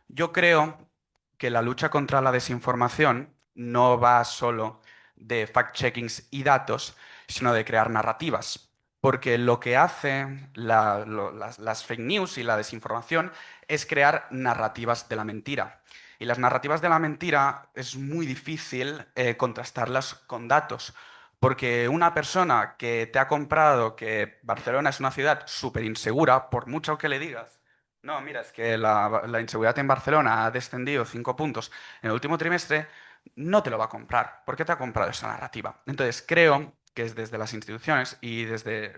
Yo creo que la lucha contra la desinformación no va solo de fact-checkings y datos, sino de crear narrativas. Porque lo que hace las fake news y la desinformación es crear narrativas de la mentira. Y las narrativas de la mentira es muy difícil contrastarlas con datos. Porque una persona que te ha comprado que Barcelona es una ciudad súper insegura, por mucho que le digas, no, mira, es que la inseguridad en Barcelona ha descendido 5 puntos en el último trimestre, no te lo va a comprar. ¿Por qué te ha comprado esa narrativa? Entonces, creo que es desde las instituciones y desde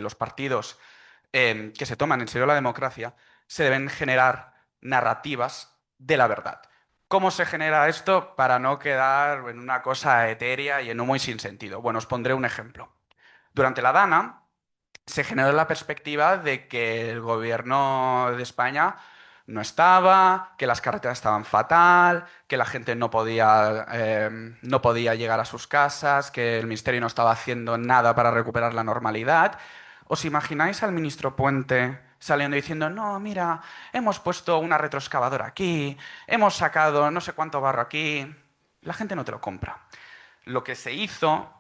los partidos que se toman en serio la democracia, se deben generar narrativas de la verdad. ¿Cómo se genera esto para no quedar en una cosa etérea y en humo y sin sentido? Bueno, os pondré un ejemplo. Durante la Dana se generó la perspectiva de que el gobierno de España no estaba, que las carreteras estaban fatal, que la gente no podía llegar a sus casas, que el ministerio no estaba haciendo nada para recuperar la normalidad. ¿Os imagináis al ministro Puente saliendo y diciendo, no, mira, hemos puesto una retroexcavadora aquí, hemos sacado no sé cuánto barro aquí? La gente no te lo compra. Lo que se hizo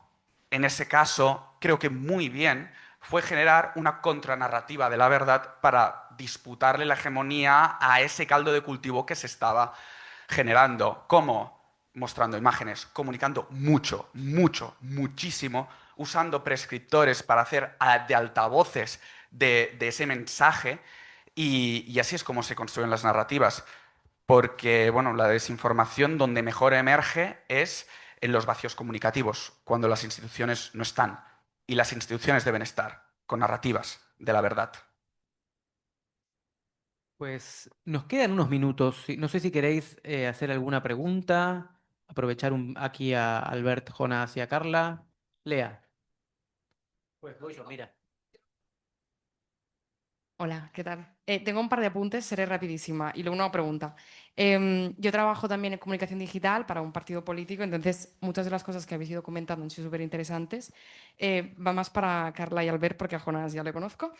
en ese caso, creo que muy bien, fue generar una contranarrativa de la verdad para disputarle la hegemonía a ese caldo de cultivo que se estaba generando. ¿Cómo? Mostrando imágenes, comunicando muchísimo, usando prescriptores para hacer de altavoces de ese mensaje y así es como se construyen las narrativas. Porque, bueno, la desinformación donde mejor emerge es en los vacíos comunicativos, cuando las instituciones no están. Y las instituciones deben estar con narrativas de la verdad. Pues nos quedan unos minutos. No sé si queréis hacer alguna pregunta, aprovechar aquí a Albert, Jonas y a Carla. Lea. Pues voy yo, mira. Hola, ¿qué tal? Tengo un par de apuntes, seré rapidísima. Y luego una pregunta. Yo trabajo también en comunicación digital para un partido político, entonces muchas de las cosas que habéis ido comentando han sido súper interesantes. Va más para Carla y Albert, porque a Jonas ya le conozco,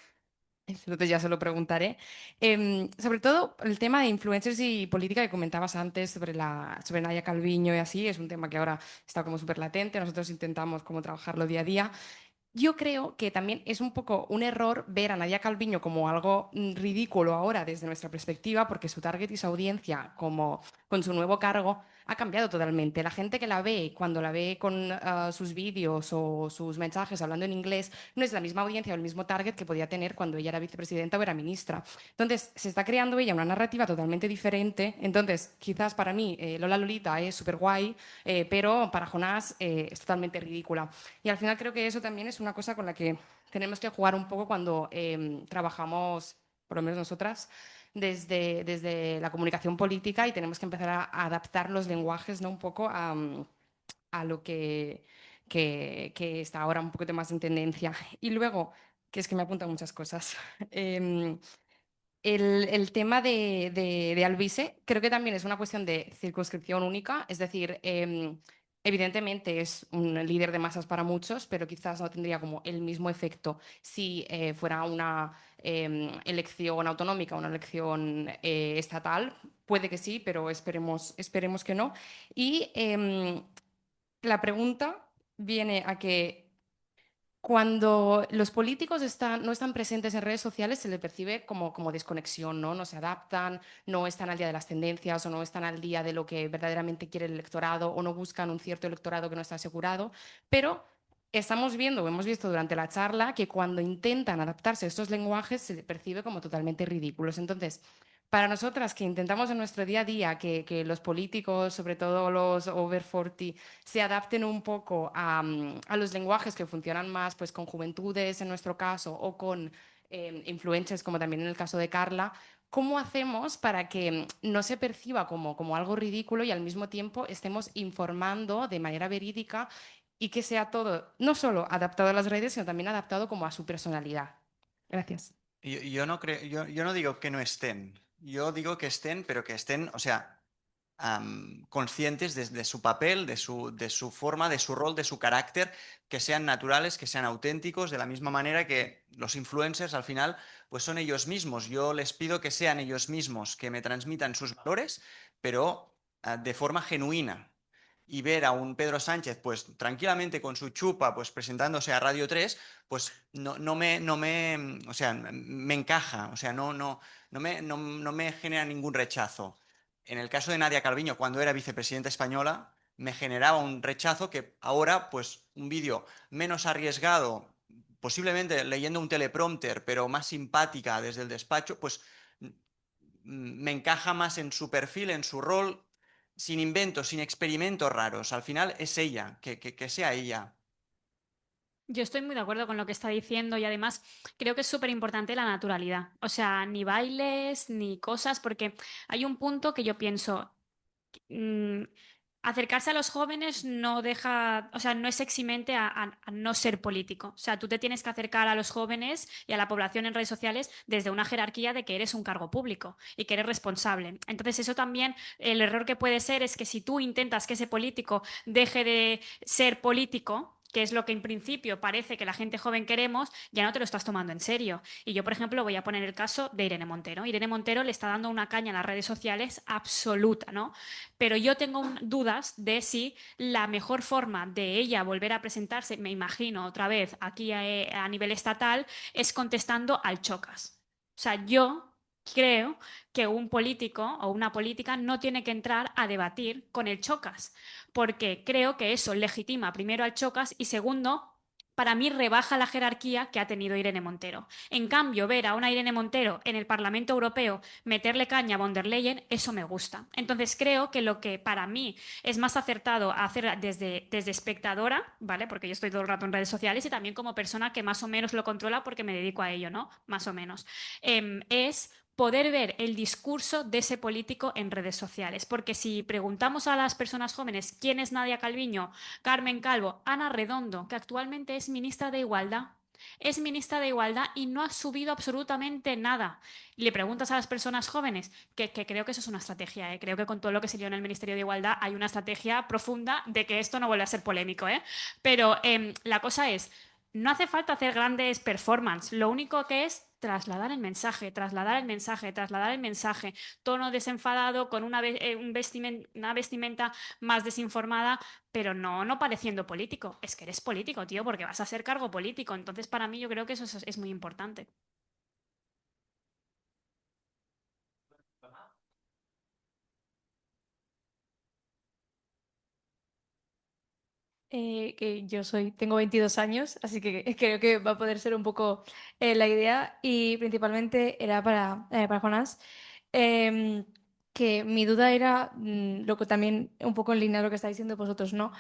entonces ya se lo preguntaré. Sobre todo el tema de influencers y política que comentabas antes sobre Nadia Calviño y así, es un tema que ahora está como súper latente. Nosotros intentamos como trabajarlo día a día. Yo creo que también es un poco un error ver a Nadia Calviño como algo ridículo ahora desde nuestra perspectiva, porque su target y su audiencia, como con su nuevo cargo, ha cambiado totalmente. La gente que la ve, cuando la ve con sus vídeos o sus mensajes hablando en inglés, no es la misma audiencia o el mismo target que podía tener cuando ella era vicepresidenta o era ministra. Entonces, se está creando ella una narrativa totalmente diferente. Entonces, quizás para mí, Lola Lolita es súper guay, pero para Jonás es totalmente ridícula. Y al final creo que eso también es una cosa con la que tenemos que jugar un poco cuando trabajamos, por lo menos nosotras, desde la comunicación política y tenemos que empezar a adaptar los lenguajes, ¿no? Un poco a lo que está ahora un poquito más en tendencia. Y luego, que es que me apuntan muchas cosas. em, el tema de Alvise creo que también es una cuestión de circunscripción única, es decir, Evidentemente es un líder de masas para muchos, pero quizás no tendría como el mismo efecto si fuera una elección autonómica, una elección estatal. Puede que sí, pero esperemos que no. Y la pregunta viene a que cuando los políticos no están presentes en redes sociales se les percibe como desconexión, ¿no? No se adaptan, no están al día de las tendencias o no están al día de lo que verdaderamente quiere el electorado o no buscan un cierto electorado que no está asegurado. Pero estamos viendo o hemos visto durante la charla que cuando intentan adaptarse a estos lenguajes se les percibe como totalmente ridículos. Entonces, para nosotras que intentamos en nuestro día a día que los políticos, sobre todo los over 40, se adapten un poco a los lenguajes que funcionan más pues, con juventudes en nuestro caso o con influencers como también en el caso de Carla, ¿cómo hacemos para que no se perciba como algo ridículo y al mismo tiempo estemos informando de manera verídica y que sea todo no solo adaptado a las redes, sino también adaptado como a su personalidad? Gracias. Yo no creo, yo no digo que no estén, yo digo que estén, pero que estén, o sea, conscientes de su papel, de su forma, de su rol, de su carácter, que sean naturales, que sean auténticos, de la misma manera que los influencers al final, pues son ellos mismos. Yo les pido que sean ellos mismos, que me transmitan sus valores, pero de forma genuina. Y ver a un Pedro Sánchez, pues tranquilamente con su chupa, pues presentándose a Radio 3, pues o sea, me encaja, o sea, no me genera ningún rechazo. En el caso de Nadia Calviño, cuando era vicepresidenta española, me generaba un rechazo que ahora, pues, un vídeo menos arriesgado, posiblemente leyendo un teleprompter, pero más simpática desde el despacho, pues me encaja más en su perfil, en su rol, sin inventos, sin experimentos raros. Al final es ella, que sea ella. Yo estoy muy de acuerdo con lo que está diciendo y además creo que es súper importante la naturalidad. O sea, ni bailes ni cosas, porque hay un punto que yo pienso, mm, acercarse a los jóvenes no deja, o sea, no es eximente a no ser político. O sea, tú te tienes que acercar a los jóvenes y a la población en redes sociales desde una jerarquía de que eres un cargo público y que eres responsable. Entonces, eso también, el error que puede ser es que si tú intentas que ese político deje de ser político, que es lo que en principio parece que la gente joven queremos, ya no te lo estás tomando en serio. Y yo, por ejemplo, voy a poner el caso de Irene Montero. Irene Montero le está dando una caña en las redes sociales absoluta, ¿no? Pero yo tengo dudas de si la mejor forma de ella volver a presentarse, me imagino otra vez aquí a nivel estatal, es contestando al chocas. O sea, yo creo que un político o una política no tiene que entrar a debatir con el chocas, porque creo que eso legitima primero al chocas y segundo, para mí rebaja la jerarquía que ha tenido Irene Montero. En cambio, ver a una Irene Montero en el Parlamento Europeo meterle caña a von der Leyen, eso me gusta. Entonces creo que lo que para mí es más acertado a hacer desde espectadora, ¿vale? Porque yo estoy todo el rato en redes sociales y también como persona que más o menos lo controla porque me dedico a ello, ¿no? Más o menos. Es poder ver el discurso de ese político en redes sociales. Porque si preguntamos a las personas jóvenes quién es Nadia Calviño, Carmen Calvo, Ana Redondo, que actualmente es ministra de Igualdad, es ministra de Igualdad y no ha subido absolutamente nada. Y le preguntas a las personas jóvenes, que creo que eso es una estrategia, ¿eh? Creo que con todo lo que se dio en el Ministerio de Igualdad hay una estrategia profunda de que esto no vuelva a ser polémico, ¿eh? Pero la cosa es, no hace falta hacer grandes performances, lo único que es trasladar el mensaje, trasladar el mensaje, trasladar el mensaje, tono desenfadado, con una vestimenta más desinformada, pero no pareciendo político. Es que eres político, tío, porque vas a ser cargo político. Entonces, para mí, yo creo que eso es muy importante. Que yo tengo 22 años, así que creo que va a poder ser un poco la idea y principalmente era para Jonás, em, que mi duda era lo que también un poco en línea a lo que estáis diciendo vosotros, ¿no?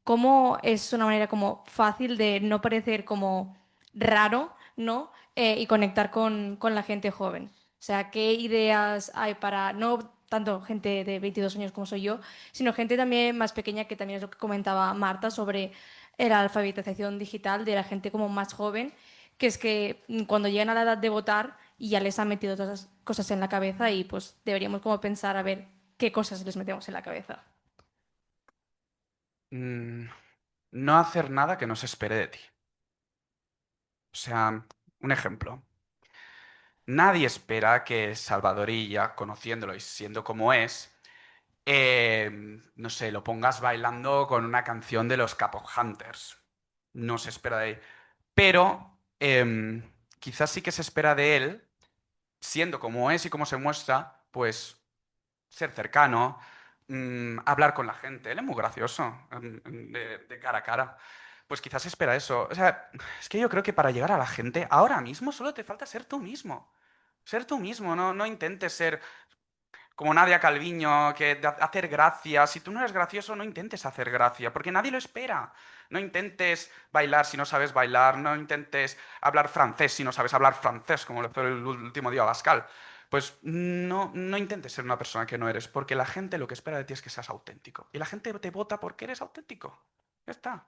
¿Cómo es una manera como fácil de no parecer como raro, ¿no? Y conectar con la gente joven. O sea, ¿qué ideas hay para, no tanto gente de 22 años como soy yo, sino gente también más pequeña, que también es lo que comentaba Marta sobre la alfabetización digital de la gente como más joven, que es que cuando llegan a la edad de votar y ya les han metido todas esas cosas en la cabeza y pues deberíamos como pensar a ver qué cosas les metemos en la cabeza. mm, no hacer nada que no se espere de ti. O sea, un ejemplo. Nadie espera que Salvadorilla, conociéndolo y siendo como es, no sé, lo pongas bailando con una canción de los Capo Hunters. No se espera de él. Pero quizás sí que se espera de él, siendo como es y como se muestra, pues ser cercano, hablar con la gente. Él es muy gracioso, de cara a cara. Pues quizás espera eso. O sea, es que yo creo que para llegar a la gente, ahora mismo solo te falta ser tú mismo. Ser tú mismo, no intentes ser como Nadia Calviño, que hacer gracia. Si tú no eres gracioso, no intentes hacer gracia, porque nadie lo espera. No intentes bailar si no sabes bailar, no intentes hablar francés si no sabes hablar francés, como lo hizo el último día Pascal. Pues no intentes ser una persona que no eres, porque la gente lo que espera de ti es que seas auténtico. Y la gente te vota porque eres auténtico. Ya está.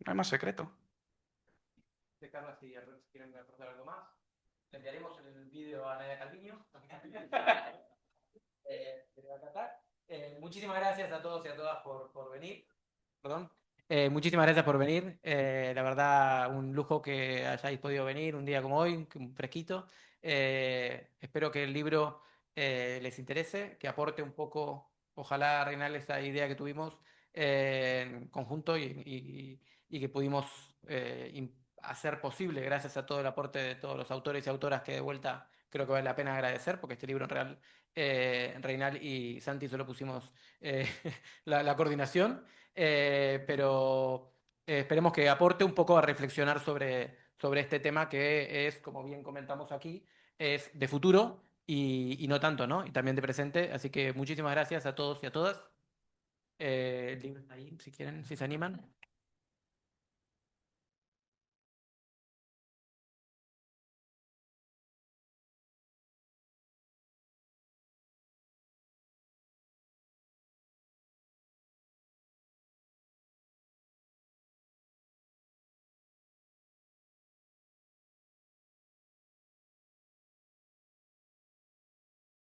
No hay más secreto. De Carla, si quieren aportar algo más, le enviaremos el vídeo a Nadia Calviño. Que le va a encantar. Muchísimas gracias a todos y a todas por venir. Perdón. Muchísimas gracias por venir. La verdad, un lujo que hayáis podido venir un día como hoy, un fresquito. Espero que el libro les interese, que aporte un poco, ojalá, Reinal, esa idea que tuvimos en conjunto y que pudimos hacer posible gracias a todo el aporte de todos los autores y autoras que de vuelta creo que vale la pena agradecer, porque este libro en real, Reinal y Santi solo pusimos la coordinación. Pero esperemos que aporte un poco a reflexionar sobre este tema que es, como bien comentamos aquí, es de futuro y no tanto, ¿no? Y también de presente. Así que muchísimas gracias a todos y a todas. El libro está ahí, si quieren, si se animan.